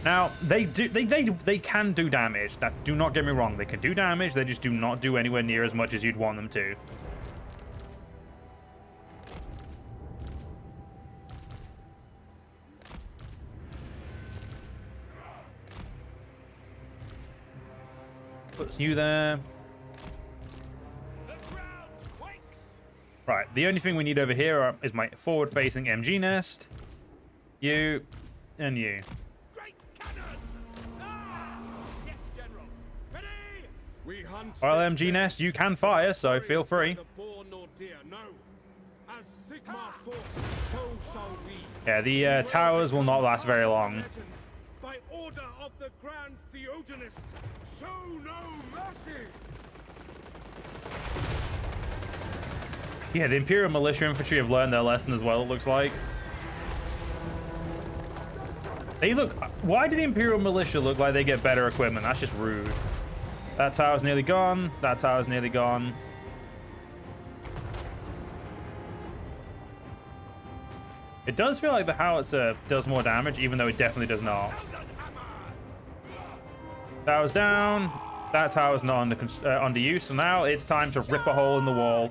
Now, they can do damage. Now, do not get me wrong, they can do damage, they just do not do anywhere near as much as you'd want them to. Puts you there. Right, the only thing we need over here is my forward-facing MG nest. You, and you. Well, MG nest, you can fire, so feel free. Yeah, the towers will not last very long. By order of the Grand Theogenist, show no mercy. Yeah, the Imperial Militia Infantry have learned their lesson as well, it looks like. They look... Why do the Imperial Militia look like they get better equipment? That's just rude. That tower's nearly gone. That tower's nearly gone. It does feel like the howitzer does more damage, even though it definitely does not. Tower's down. That tower's not under use, so now it's time to rip a hole in the wall.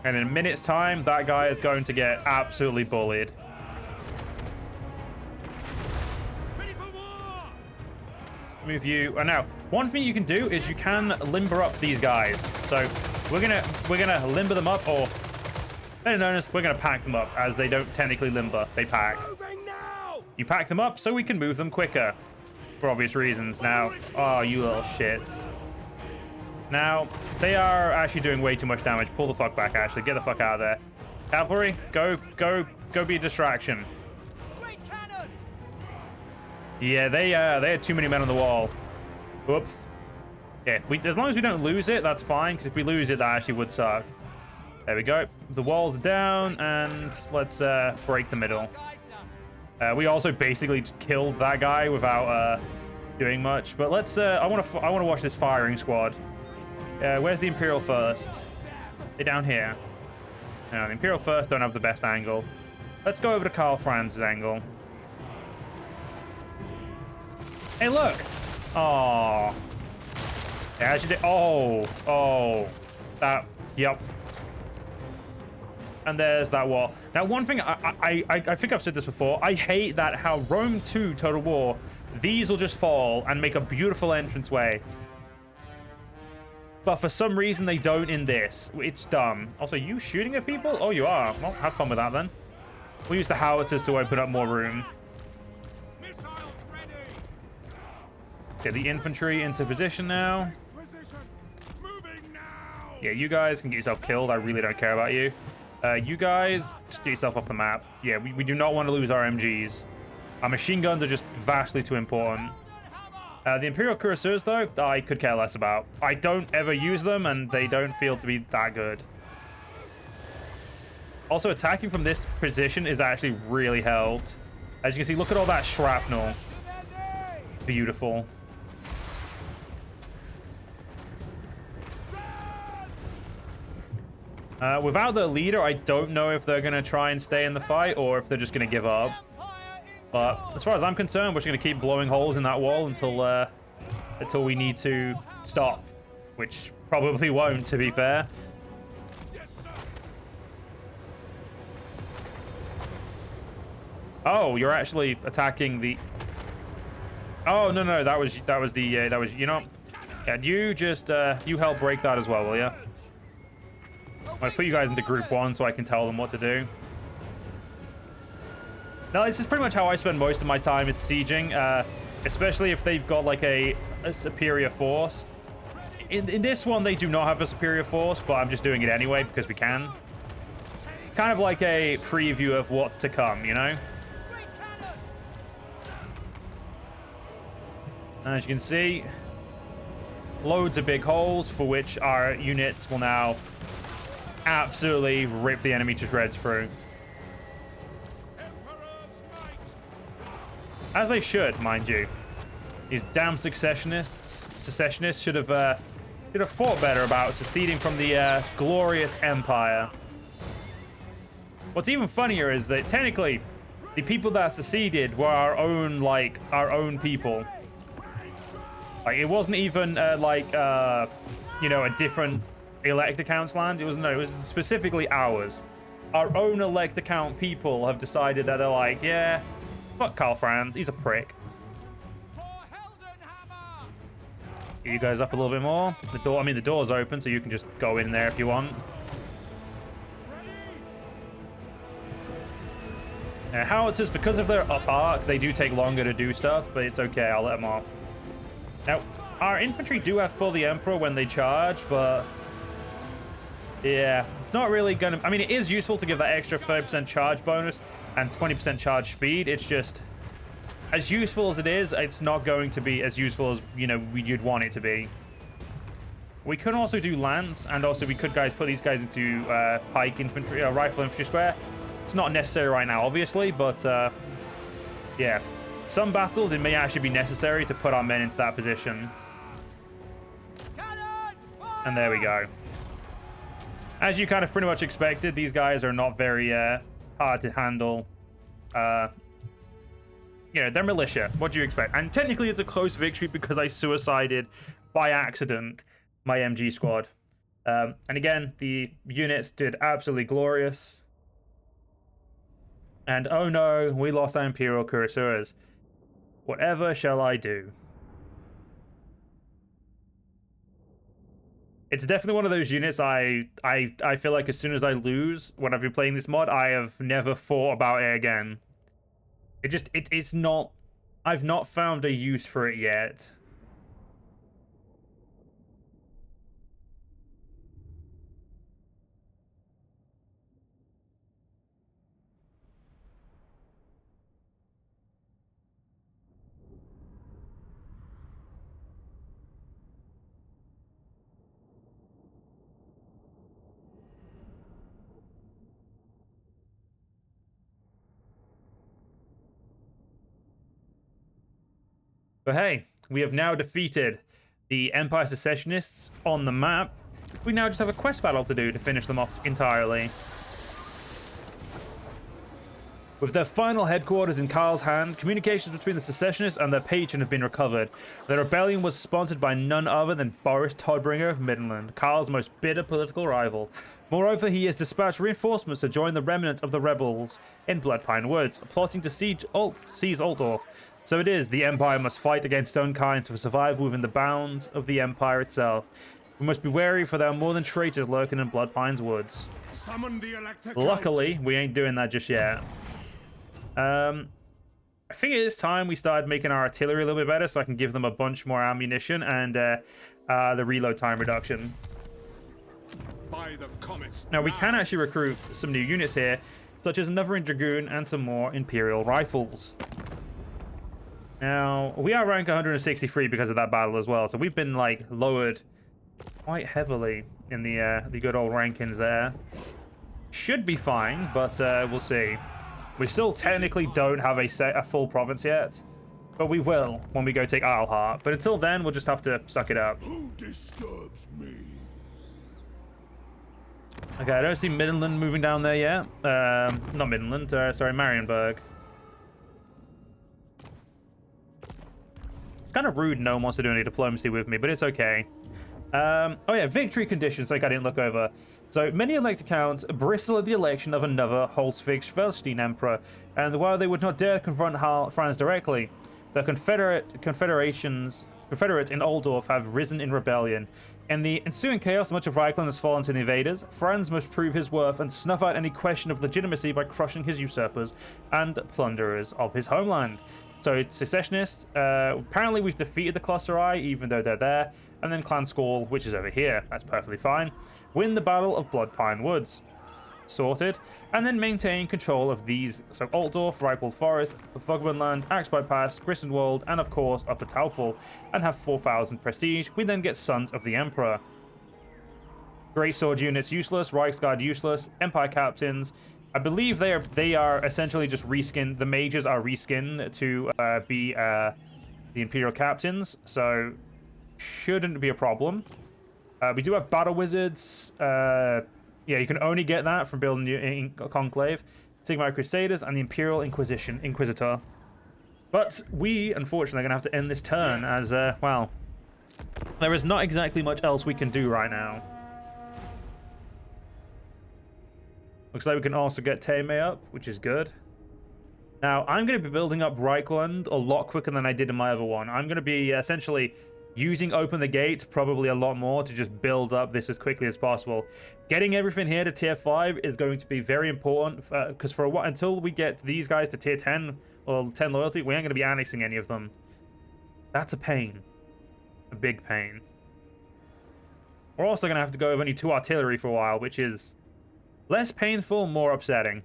And in a minute's time, that guy is going to get absolutely bullied. Move you. And now, one thing you can do is you can limber up these guys. So we're gonna limber them up, or better known as we're gonna pack them up, as they don't technically limber, they pack. You pack them up so we can move them quicker, for obvious reasons. Now, oh, you little shits. Now, they are actually doing way too much damage. Pull the fuck back, actually. Get the fuck out of there. Cavalry, go be a distraction. Yeah, they had too many men on the wall. Whoops. Yeah, as long as we don't lose it, that's fine, because if we lose it, that actually would suck. There we go. The walls are down, and let's break the middle. We also basically just killed that guy without doing much. But let's. I want to watch this firing squad. Where's the Imperial First? They're down here. No, the Imperial First don't have the best angle. Let's go over to Karl Franz's angle. Hey, look! Oh, they actually did. Oh, that. Yep. And there's that wall. Now, one thing I think I've said this before. I hate that how Rome 2 Total War, these will just fall and make a beautiful entranceway. But for some reason they don't in this. It's dumb. Also, you shooting at people? Oh, you are. Well, have fun with that then. We'll use the howitzers to open up more room. Get the infantry into position now. Yeah, you guys can get yourself killed. I really don't care about you. You guys, just get yourself off the map. Yeah, we do not want to lose our MGs. Our machine guns are just vastly too important. The Imperial Cuirassiers, though, I could care less about. I don't ever use them, and they don't feel to be that good. Also, attacking from this position is actually really helped. As you can see, look at all that shrapnel. Beautiful. Without their leader, I don't know if they're going to try and stay in the fight or if they're just going to give up. But as far as I'm concerned, we're just going to keep blowing holes in that wall until we need to stop, which probably won't, to be fair. Oh, you're actually attacking the... Oh, no, that was you know... Yeah, you just, you help break that as well, will ya? I'm gonna put you guys into group 1 so I can tell them what to do. Now, this is pretty much how I spend most of my time at sieging, especially if they've got, like, a superior force. In this one, they do not have a superior force, but I'm just doing it anyway because we can. Kind of like a preview of what's to come, you know? As you can see, loads of big holes for which our units will now absolutely rip the enemy to shreds through. As they should, mind you. These damn secessionists should have fought better about seceding from the glorious empire. What's even funnier is that technically, the people that seceded were our own people. Like, it wasn't even you know, a different Elector Counts land. It was specifically ours. Our own Elector Count people have decided that they're like, yeah, fuck Karl Franz, he's a prick. Get you guys up a little bit more. The door's open, so you can just go in there if you want. Now, howitzers, because of their up arc, they do take longer to do stuff, but it's okay, I'll let them off. Now, our infantry do have full the Emperor when they charge, but yeah, it's not really gonna... I mean, it is useful to give that extra 30% charge bonus and 20% charge speed. It's just, as useful as it is, it's not going to be as useful as, you know, you'd want it to be. We could also do lance, and also we could put these guys into pike infantry, rifle infantry square. It's not necessary right now, obviously, but yeah. Some battles, it may actually be necessary to put our men into that position. And there we go. As you kind of pretty much expected, these guys are not very hard to handle. You know, they're militia. What do you expect? And technically, it's a close victory because I suicided by accident my MG squad. And again, the units did absolutely glorious. And oh no, we lost our Imperial Cuirassiers. Whatever shall I do? It's definitely one of those units I feel like as soon as I lose when I've been playing this mod, I have never thought about it again. It's not... I've not found a use for it yet. But hey, we have now defeated the Empire Secessionists on the map. We now just have a quest battle to do to finish them off entirely. With their final headquarters in Karl's hand, communications between the Secessionists and their patron have been recovered. The rebellion was sponsored by none other than Boris Todbringer of Midland, Karl's most bitter political rival. Moreover, he has dispatched reinforcements to join the remnants of the rebels in Bloodpine Woods, plotting to seize Altdorf. So it is, the Empire must fight against own kind for survival within the bounds of the Empire itself. We must be wary, for there are more than traitors lurking in Bloodpine's woods. Summon the Elector Luckily, we ain't doing that just yet. I think it is time we started making our artillery a little bit better so I can give them a bunch more ammunition and the reload time reduction. By the comet. Now, we can actually recruit some new units here, such as another Dragoon and some more Imperial Rifles. Now, we are rank 163 because of that battle as well, so we've been, like, lowered quite heavily in the good old rankings there. Should be fine, but we'll see. We still technically don't have a full province yet, but we will when we go take Isleheart. But until then, we'll just have to suck it up. Who disturbs me? Okay, I don't see Midland moving down there yet. Not Midland, sorry, Marienburg. It's kind of rude no one wants to do any diplomacy with me, but it's okay. Oh yeah, victory conditions, like I didn't look over. So, many Elector Counts bristle at the election of another Holzwig-Schwelstein emperor, and while they would not dare confront Karl Franz directly, the Confederates in Altdorf have risen in rebellion. In the ensuing chaos, much of Reichland has fallen to the invaders. Franz must prove his worth and snuff out any question of legitimacy by crushing his usurpers and plunderers of his homeland. So, secessionists, apparently we've defeated the Cluster Eye, even though they're there, and then Clan Skall, which is over here. That's perfectly fine. Win the Battle of Bloodpine Woods. Sorted. And then maintain control of these. So Altdorf, Luitpold Forest, Vogtlandland, Axby Pass, Grissenwald, and of course Upper Taufel, and have 4,000 prestige. We then get Sons of the Emperor. Great Sword units useless, Reichsguard useless, Empire Captains. I believe they are essentially just reskinned. The mages are reskinned to be the Imperial Captains, so shouldn't be a problem. We do have Battle Wizards. Yeah, you can only get that from building your Conclave, Sigmar Crusaders, and the Imperial Inquisitor. But we, unfortunately, are going to have to end this turn as, well, there is not exactly much else we can do right now. Looks like we can also get Tame up, which is good. Now, I'm going to be building up Reichland a lot quicker than I did in my other one. I'm going to be essentially using Open the Gates probably a lot more to just build up this as quickly as possible. Getting everything here to tier 5 is going to be very important because for a while, until we get these guys to tier 10 or 10 loyalty, we ain't going to be annexing any of them. That's a pain. A big pain. We're also going to have to go with only 2 artillery for a while, which is less painful, more upsetting.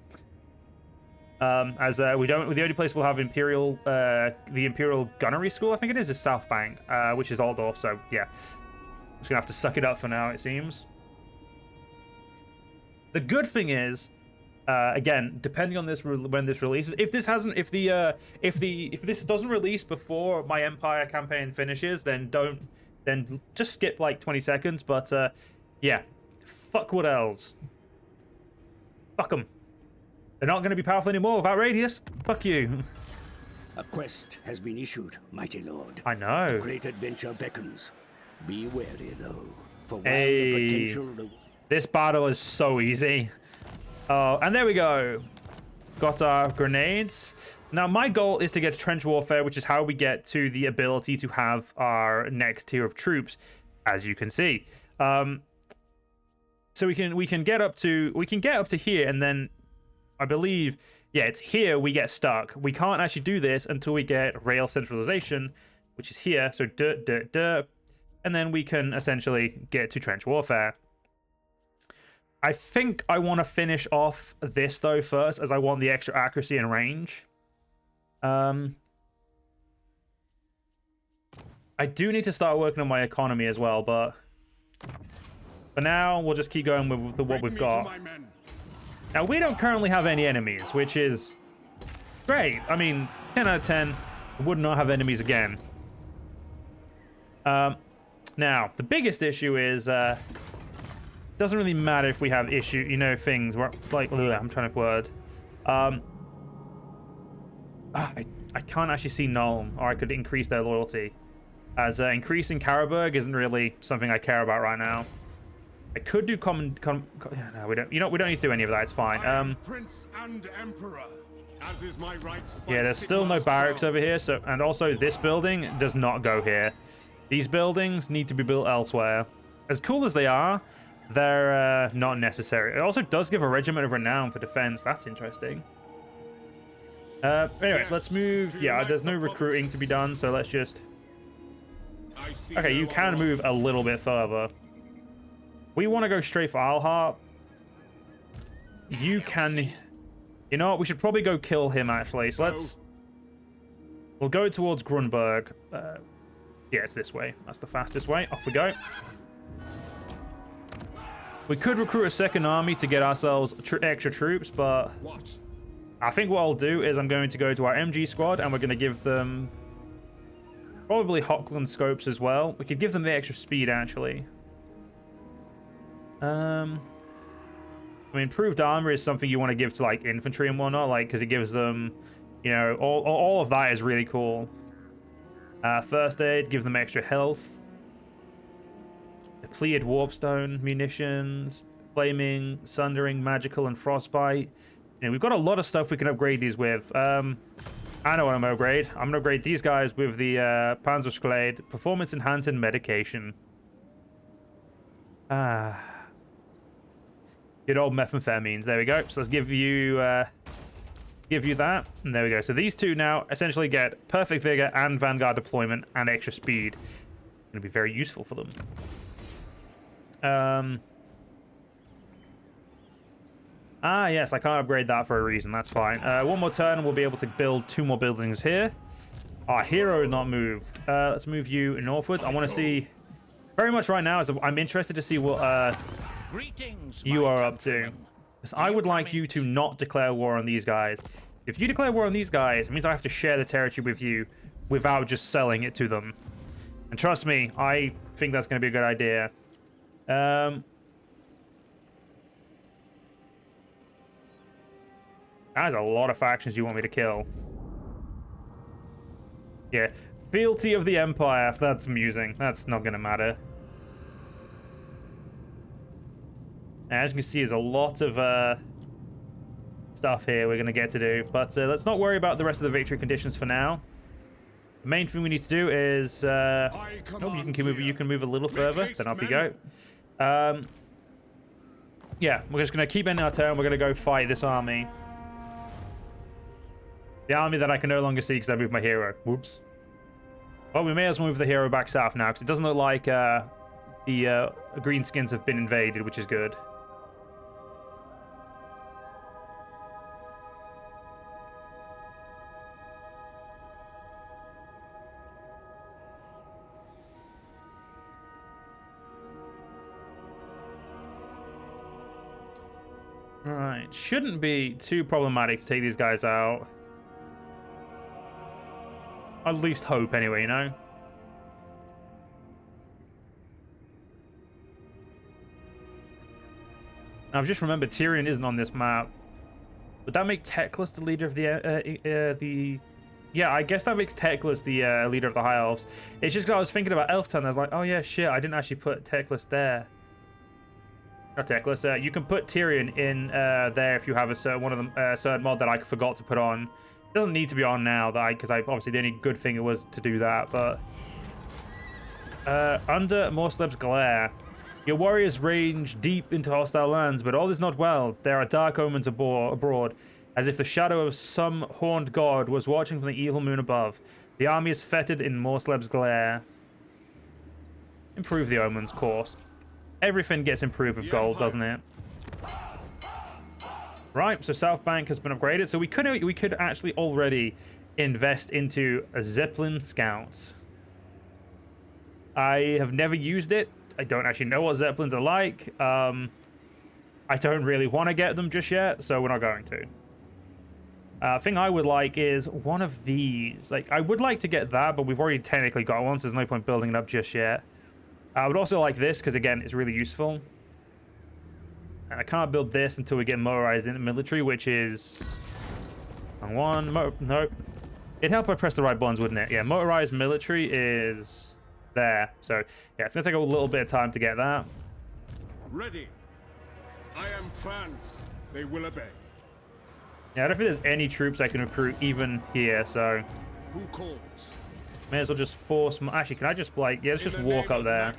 The only place we'll have the Imperial Gunnery School, I think it is South Bank, which is Altdorf, so yeah. Just gonna have to suck it up for now, it seems. The good thing is, again, depending on this when this releases, if this doesn't release before my Empire campaign finishes, then just skip like 20 seconds, but yeah. Fuck what else. Fuck them. They're not going to be powerful anymore without Radius. Fuck you. A quest has been issued, mighty lord. I know. A great adventure beckons. Be wary, though, for while Hey. the potential... This battle is so easy. Oh, and there we go. Got our grenades. Now, my goal is to get to Trench Warfare, which is how we get to the ability to have our next tier of troops, as you can see. So we can get up to here, and then I believe, yeah, it's here we get stuck. We can't actually do this until we get rail centralization, which is here. So and then we can essentially get to Trench Warfare. I think I want to finish off this though first, as I want the extra accuracy and range. I do need to start working on my economy as well, but for now we'll just keep going with what we've got. Now, we don't currently have any enemies, which is great. I mean, 10 out of 10, would not have enemies again. Now, the biggest issue is, doesn't really matter if we have things where, like, I'm trying to word. I can't actually see Nuln, or I could increase their loyalty. As increasing Karrenburg isn't really something I care about right now. I could do no, we don't. You know, we don't need to do any of that. It's fine. Prince and Emperor, as is my right. Yeah, there's still no barracks over here. So, and also this building does not go here. These buildings need to be built elsewhere. As cool as they are, they're not necessary. It also does give a regiment of renown for defense. That's interesting. Anyway, let's move. Yeah, there's no recruiting to be done, so let's just. Okay, you can move a little bit further. We want to go straight for Alhart. You can... You know what? We should probably go kill him, actually. So we'll go towards Grunberg. Yeah, it's this way. That's the fastest way. Off we go. We could recruit a second army to get ourselves extra troops, but... I think what I'll do is I'm going to go to our MG squad, and we're going to give them... probably Hochland scopes as well. We could give them the extra speed, actually. I mean, improved armor is something you want to give to like infantry and whatnot, like because it gives them, you know, all of that is really cool. First aid, give them extra health. Depleted warpstone, munitions, flaming, sundering, magical, and frostbite. You know, we've got a lot of stuff we can upgrade these with. I know what I'm gonna upgrade. I'm gonna upgrade these guys with the Panzerschlade, performance enhancing medication. Good old methamphetamines. There we go. So let's give you that, and there we go. So these two now essentially get perfect vigor and vanguard deployment and extra speed. Gonna be very useful for them. Yes, I can't upgrade that for a reason. That's fine. One more turn and we'll be able to build 2 more buildings here. Our hero is not moved. Let's move you northwards. I want to see very much right now. I'm interested to see what you are up to. Because I would like you to not declare war on these guys. If you declare war on these guys, it means I have to share the territory with you without just selling it to them. And trust me, I think that's going to be a good idea. That's a lot of factions you want me to kill. Yeah, fealty of the Empire. That's amusing. That's not going to matter. As you can see, there's a lot of stuff here we're going to get to do. But let's not worry about the rest of the victory conditions for now. The main thing we need to do is... oh, you can move a little further. Then up you go. Yeah, we're just going to keep ending our turn. We're going to go fight this army. The army that I can no longer see because I moved my hero. Whoops. Well, we may as well move the hero back south now because it doesn't look like the greenskins have been invaded, which is good. Alright, shouldn't be too problematic to take these guys out. At least hope, anyway, you know? I've just remembered Tyrion isn't on this map. Would that make Teclis the leader of the... Yeah, I guess that makes Teclis the leader of the High Elves. It's just because I was thinking about Elftown. I was like, oh yeah, shit, I didn't actually put Teclis there. Not Teclis. You can put Tyrion in there if you have a certain mod that I forgot to put on. It doesn't need to be on now, because obviously the only good thing it was to do that, but... under Morsleb's glare. Your warriors range deep into hostile lands, but all is not well. There are dark omens abroad, as if the shadow of some horned god was watching from the evil moon above. The army is fettered in Morsleb's glare. Improve the omens, course. Everything gets improved with gold, doesn't it? Right, so South Bank has been upgraded. So we could actually already invest into a Zeppelin Scout. I have never used it. I don't actually know what Zeppelins are like. I don't really want to get them just yet, so we're not going to. Thing I would like is one of these. Like, I would like to get that, but we've already technically got one, so there's no point building it up just yet. I would also like this, because again, it's really useful. And I can't build this until we get motorized in the military, which is... Nope. It'd help if I press the right buttons, wouldn't it? Yeah, motorized military is there. So, yeah, it's going to take a little bit of time to get that. Ready. I am Franz. They will obey. Yeah, I don't think there's any troops I can recruit even here, so... Who calls? May as well just force... Actually, can I just, like... Yeah, let's just walk up there.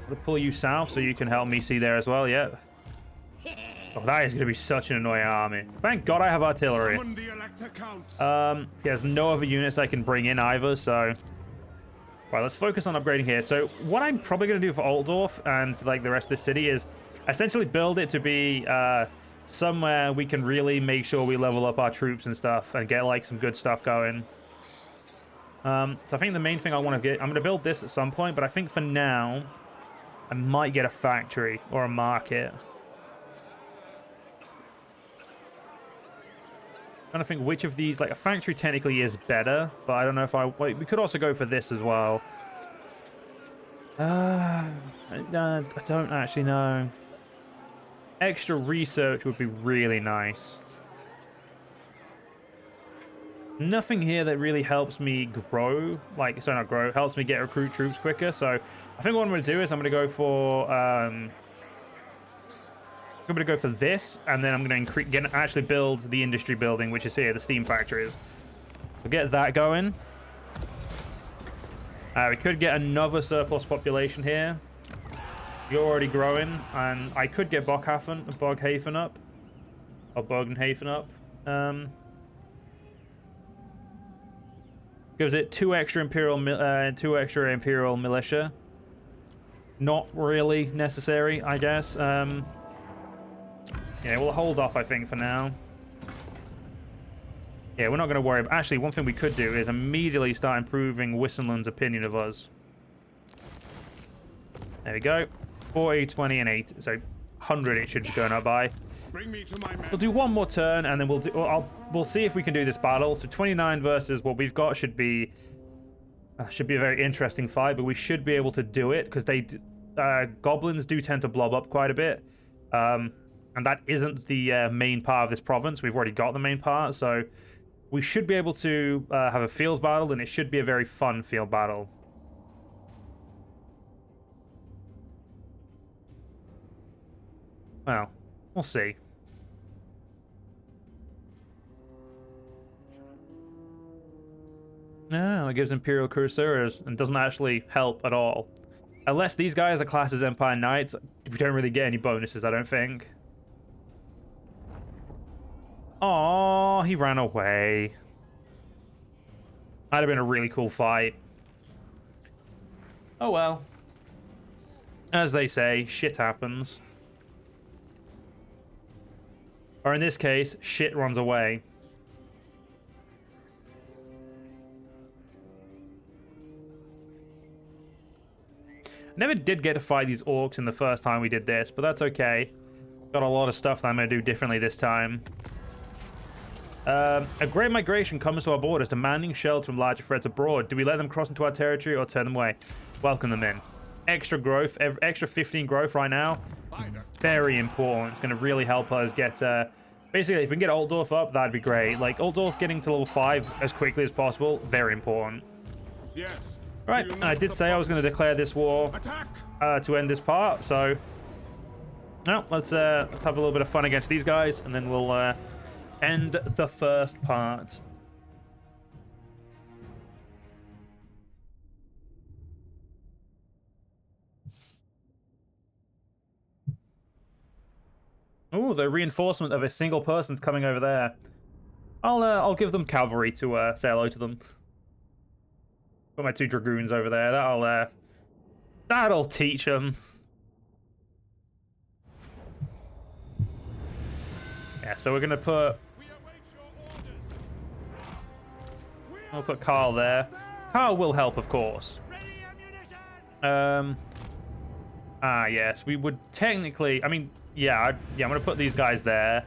I'll pull you south so you can help me see there as well, yeah. Oh, that is going to be such an annoying army. Thank God I have artillery. Summon the Elector Counts. There's no other units I can bring in either, so... Right, let's focus on upgrading here. So what I'm probably going to do for Altdorf and for, like, the rest of the city is essentially build it to be somewhere we can really make sure we level up our troops and stuff and get, like, some good stuff going. So I think the main thing I want to get... I'm going to build this at some point, but I think for now... I might get a factory or a market. I'm trying to think which of these, like a factory technically is better, but I don't know if I, wait, we could also go for this as well. I don't actually know. extra research would be really nice. Nothing here that really helps me grow, like, sorry, not grow, helps me get recruit troops quicker. So I think what I'm going to do is I'm going to go for this, and then I'm going to actually build the industry building, which is here, the steam factories. We'll get that going. We could get another surplus population here. You're already growing, and I could get Bogenhafen up, or Bogenhafen up. Gives it 2 extra imperial militia. Not really necessary, I guess. Yeah, we'll hold off, I think, for now. Yeah, we're not going to worry. Actually, one thing we could do is immediately start improving Wissenland's opinion of us. There we go. 40, 20, and 8. So 100 it should be going up by. Bring me to my men. We'll do one more turn, and then we'll see if we can do this battle. So 29 versus what we've got should be a very interesting fight, but we should be able to do it because goblins do tend to blob up quite a bit, and that isn't the main part of this province. We've already got the main part, so we should be able to have a field battle, and it should be a very fun field battle. Well, we'll see. No, it gives Imperial Cuirassiers and doesn't actually help at all. Unless these guys are classed as Empire Knights, we don't really get any bonuses, I don't think. Oh, he ran away. Might have been a really cool fight. Oh well. As they say, shit happens. Or in this case, shit runs away. Never did get to fight these orcs in the first time we did this, but that's okay. Got a lot of stuff that I'm going to do differently this time. A great migration comes to our borders, demanding shelter from larger threats abroad. Do we let them cross into our territory or turn them away? Welcome them in. Extra growth, extra 15 growth right now. Very important. It's going to really help us get... basically, if we can get Altdorf up, that'd be great. Like, Altdorf getting to level 5 as quickly as possible, very important. Yes. Right, I did say I was going to declare this war to end this part, so... No, let's have a little bit of fun against these guys, and then we'll end the first part. Oh, the reinforcement of a single person's coming over there. I'll give them cavalry to say hello to them. Put my 2 dragoons over there. That'll teach them. Yeah, so we're gonna put. We'll put Karl there. Karl will help, of course. Yes, we would technically. I mean, yeah, I'm gonna put these guys there.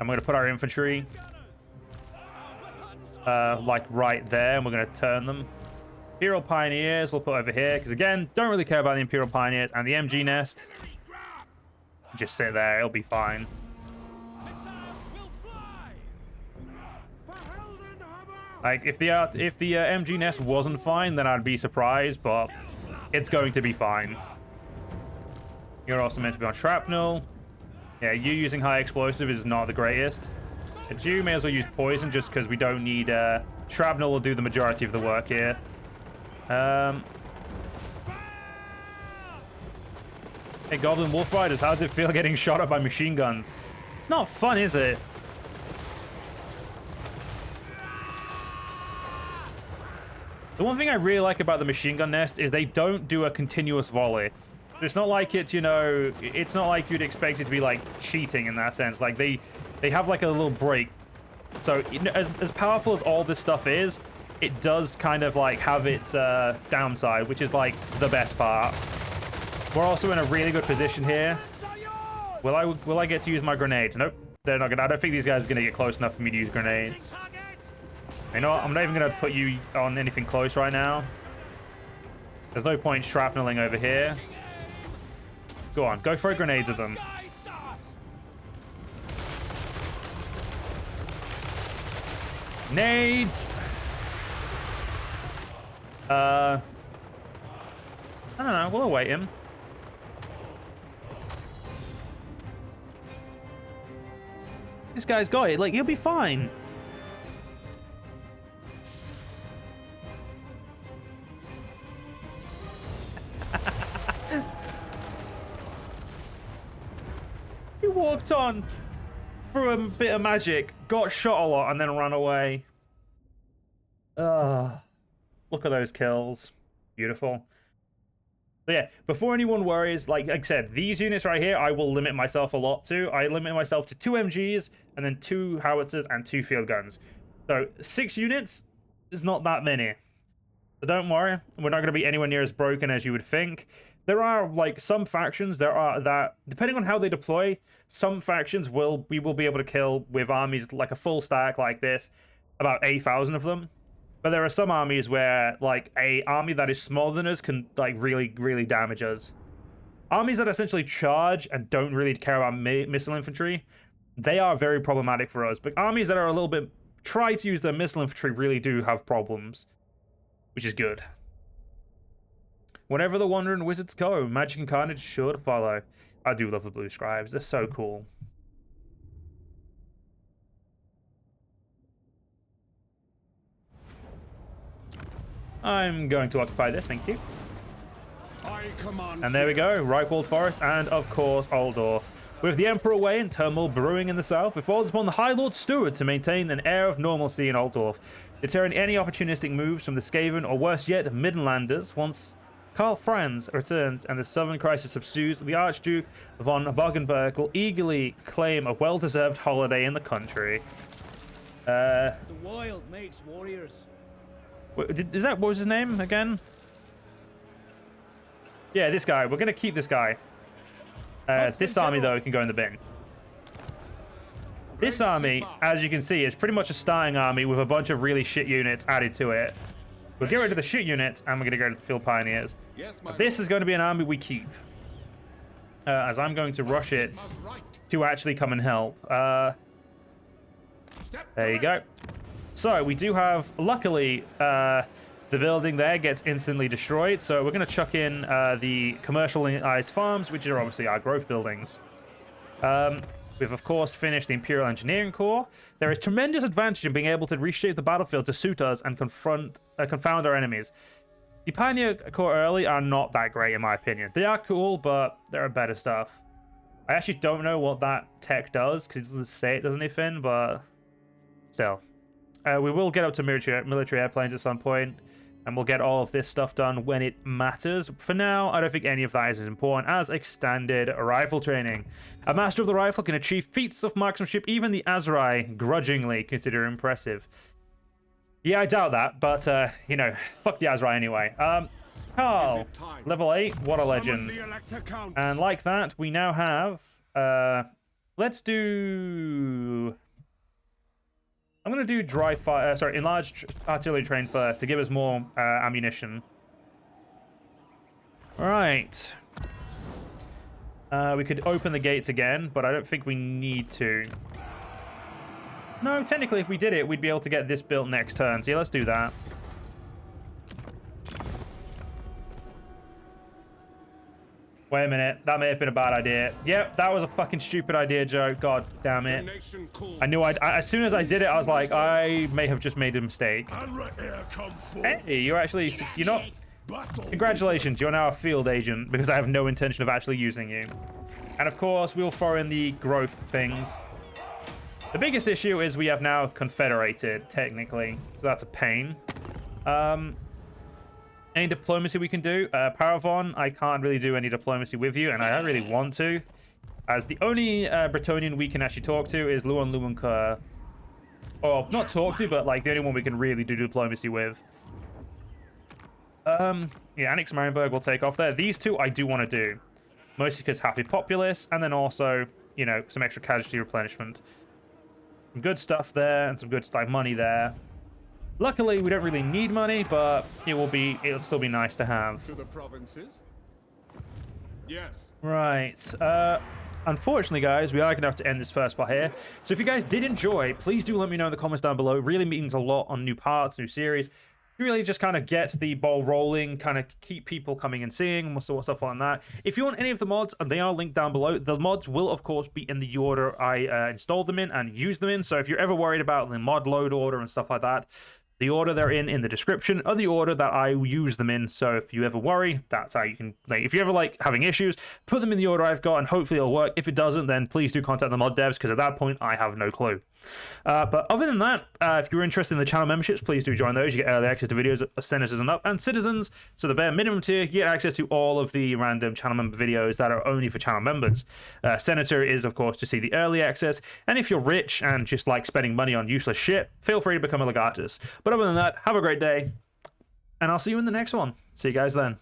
I'm gonna put our infantry, like right there, and we're gonna turn them. Imperial Pioneers we'll put over here, because again, don't really care about the Imperial Pioneers, and the MG Nest. Just sit there, it'll be fine. Like, if the MG Nest wasn't fine, then I'd be surprised, but it's going to be fine. You're also meant to be on shrapnel. Yeah, you using high explosive is not the greatest. But you may as well use poison, just because we don't need... shrapnel will do the majority of the work here. Hey, Goblin Wolf Riders, how does it feel getting shot up by machine guns? It's not fun, is it? The one thing I really like about the machine gun nest is they don't do a continuous volley. It's not like it's, you know, it's not like you'd expect it to be like cheating in that sense. Like they have like a little break. So as powerful as all this stuff is, it does kind of like have its downside, which is like the best part. We're also in a really good position here. Will I get to use my grenades? Nope, they're not gonna. I don't think these guys are gonna get close enough for me to use grenades. You know what? I'm not even gonna put you on anything close right now. There's no point shrapneling over here. Go on, go throw grenades at them. Nades! I don't know, we'll await him. This guy's got it, like, he'll be fine. He walked on through a bit of magic, got shot a lot, and then ran away. Look at those kills. Beautiful. So yeah, before anyone worries, like I said, these units right here, I will limit myself a lot to. I limit myself to 2 MGs, and then 2 howitzers, and 2 field guns. So 6 units is not that many. So don't worry, we're not going to be anywhere near as broken as you would think. There are, like, some factions that, depending on how they deploy, some factions we will be able to kill with armies like a full stack like this, about 8,000 of them. But there are some armies where, like, a army that is smaller than us can, like, really, really damage us. Armies that essentially charge and don't really care about missile infantry, they are very problematic for us. But armies that are a little bit try to use their missile infantry really do have problems, which is good. Whenever the Wandering Wizards go, magic and carnage is sure to follow. I do love the blue scribes. They're so cool. I'm going to occupy this, thank you. And there we go, Reichwald Forest, and of course, Altdorf. With the Emperor away and turmoil brewing in the south, it falls upon the High Lord Steward to maintain an air of normalcy in Altdorf, deterring any opportunistic moves from the Skaven, or worse yet, Midlanders, once Karl Franz returns and the Southern Crisis subsues, the Archduke von Bogenhafen will eagerly claim a well-deserved holiday in the country. The wild makes warriors. What was his name again? Yeah, this guy. We're gonna keep this guy. This army, though, can go in the bin. This army, as you can see, is pretty much a starting army with a bunch of really shit units added to it. We'll get rid of the shit units, and we're gonna go to the Field Pioneers. This is going to be an army we keep, as I'm going to rush it to actually come and help. There you go. So we do have, luckily, the building there gets instantly destroyed. So we're going to chuck in the commercialized farms, which are obviously our growth buildings. We've, of course, finished the Imperial Engineering Corps. There is tremendous advantage in being able to reshape the battlefield to suit us and confound our enemies. The Pioneer Corps early are not that great, in my opinion. They are cool, but there are better stuff. I actually don't know what that tech does, because it doesn't say it, doesn't it, Finn? But still. We will get up to military airplanes at some point, and we'll get all of this stuff done when it matters. For now, I don't think any of that is as important as extended rifle training. A master of the rifle can achieve feats of marksmanship even the Azrai grudgingly consider impressive. Yeah, I doubt that, but, you know, fuck the Azrai anyway. Karl, level 8, what a legend. And like that, we now have, let's do... I'm going to do dry fire, enlarged artillery train first to give us more ammunition. Alright. We could open the gates again, but I don't think we need to. No, technically, if we did it, we'd be able to get this built next turn. So yeah, let's do that. Wait a minute. That may have been a bad idea. Yep, that was a fucking stupid idea, Joe. God damn it. I knew as soon as I did it, I was like, I may have just made a mistake. Hey, you're not... Congratulations, you're now a field agent, because I have no intention of actually using you. And of course, we'll throw in the growth things. The biggest issue is we have now confederated, technically. So that's a pain. Any diplomacy we can do? Paravon, I can't really do any diplomacy with you, and I don't really want to. As the only Bretonnian we can actually talk to is Luan Kerr. Or, not talk to, but like the only one we can really do diplomacy with. Yeah, annex Marienburg will take off there. These two I do want to do. Mostly because happy populace, and then also, you know, some extra casualty replenishment. Some good stuff there, and some good like money there. Luckily, we don't really need money, but it'll still be nice to have. To the provinces? Yes. Right. unfortunately, guys, we are going to have to end this first part here. So if you guys did enjoy, please do let me know in the comments down below. It really means a lot on new parts, new series. Really just kind of get the ball rolling, kind of keep people coming and seeing, and sort of stuff like that. If you want any of the mods, they are linked down below. The mods will, of course, be in the order I installed them in and used them in. So if you're ever worried about the mod load order and stuff like that, the order they're in the description are the order that I use them in. So if you ever worry, that's how you can, like, if you ever like having issues, put them in the order I've got and hopefully it'll work. If it doesn't, then please do contact the mod devs, because at that point I have no clue. But other than that, if you're interested in the channel memberships, please do join those. You get early access to videos of senators and up and citizens. So the bare minimum tier, you get access to all of the random channel member videos that are only for channel members. Senator is, of course, to see the early access. And if you're rich and just like spending money on useless shit, feel free to become a legatus. But other than that, have a great day, and I'll see you in the next one. See you guys then.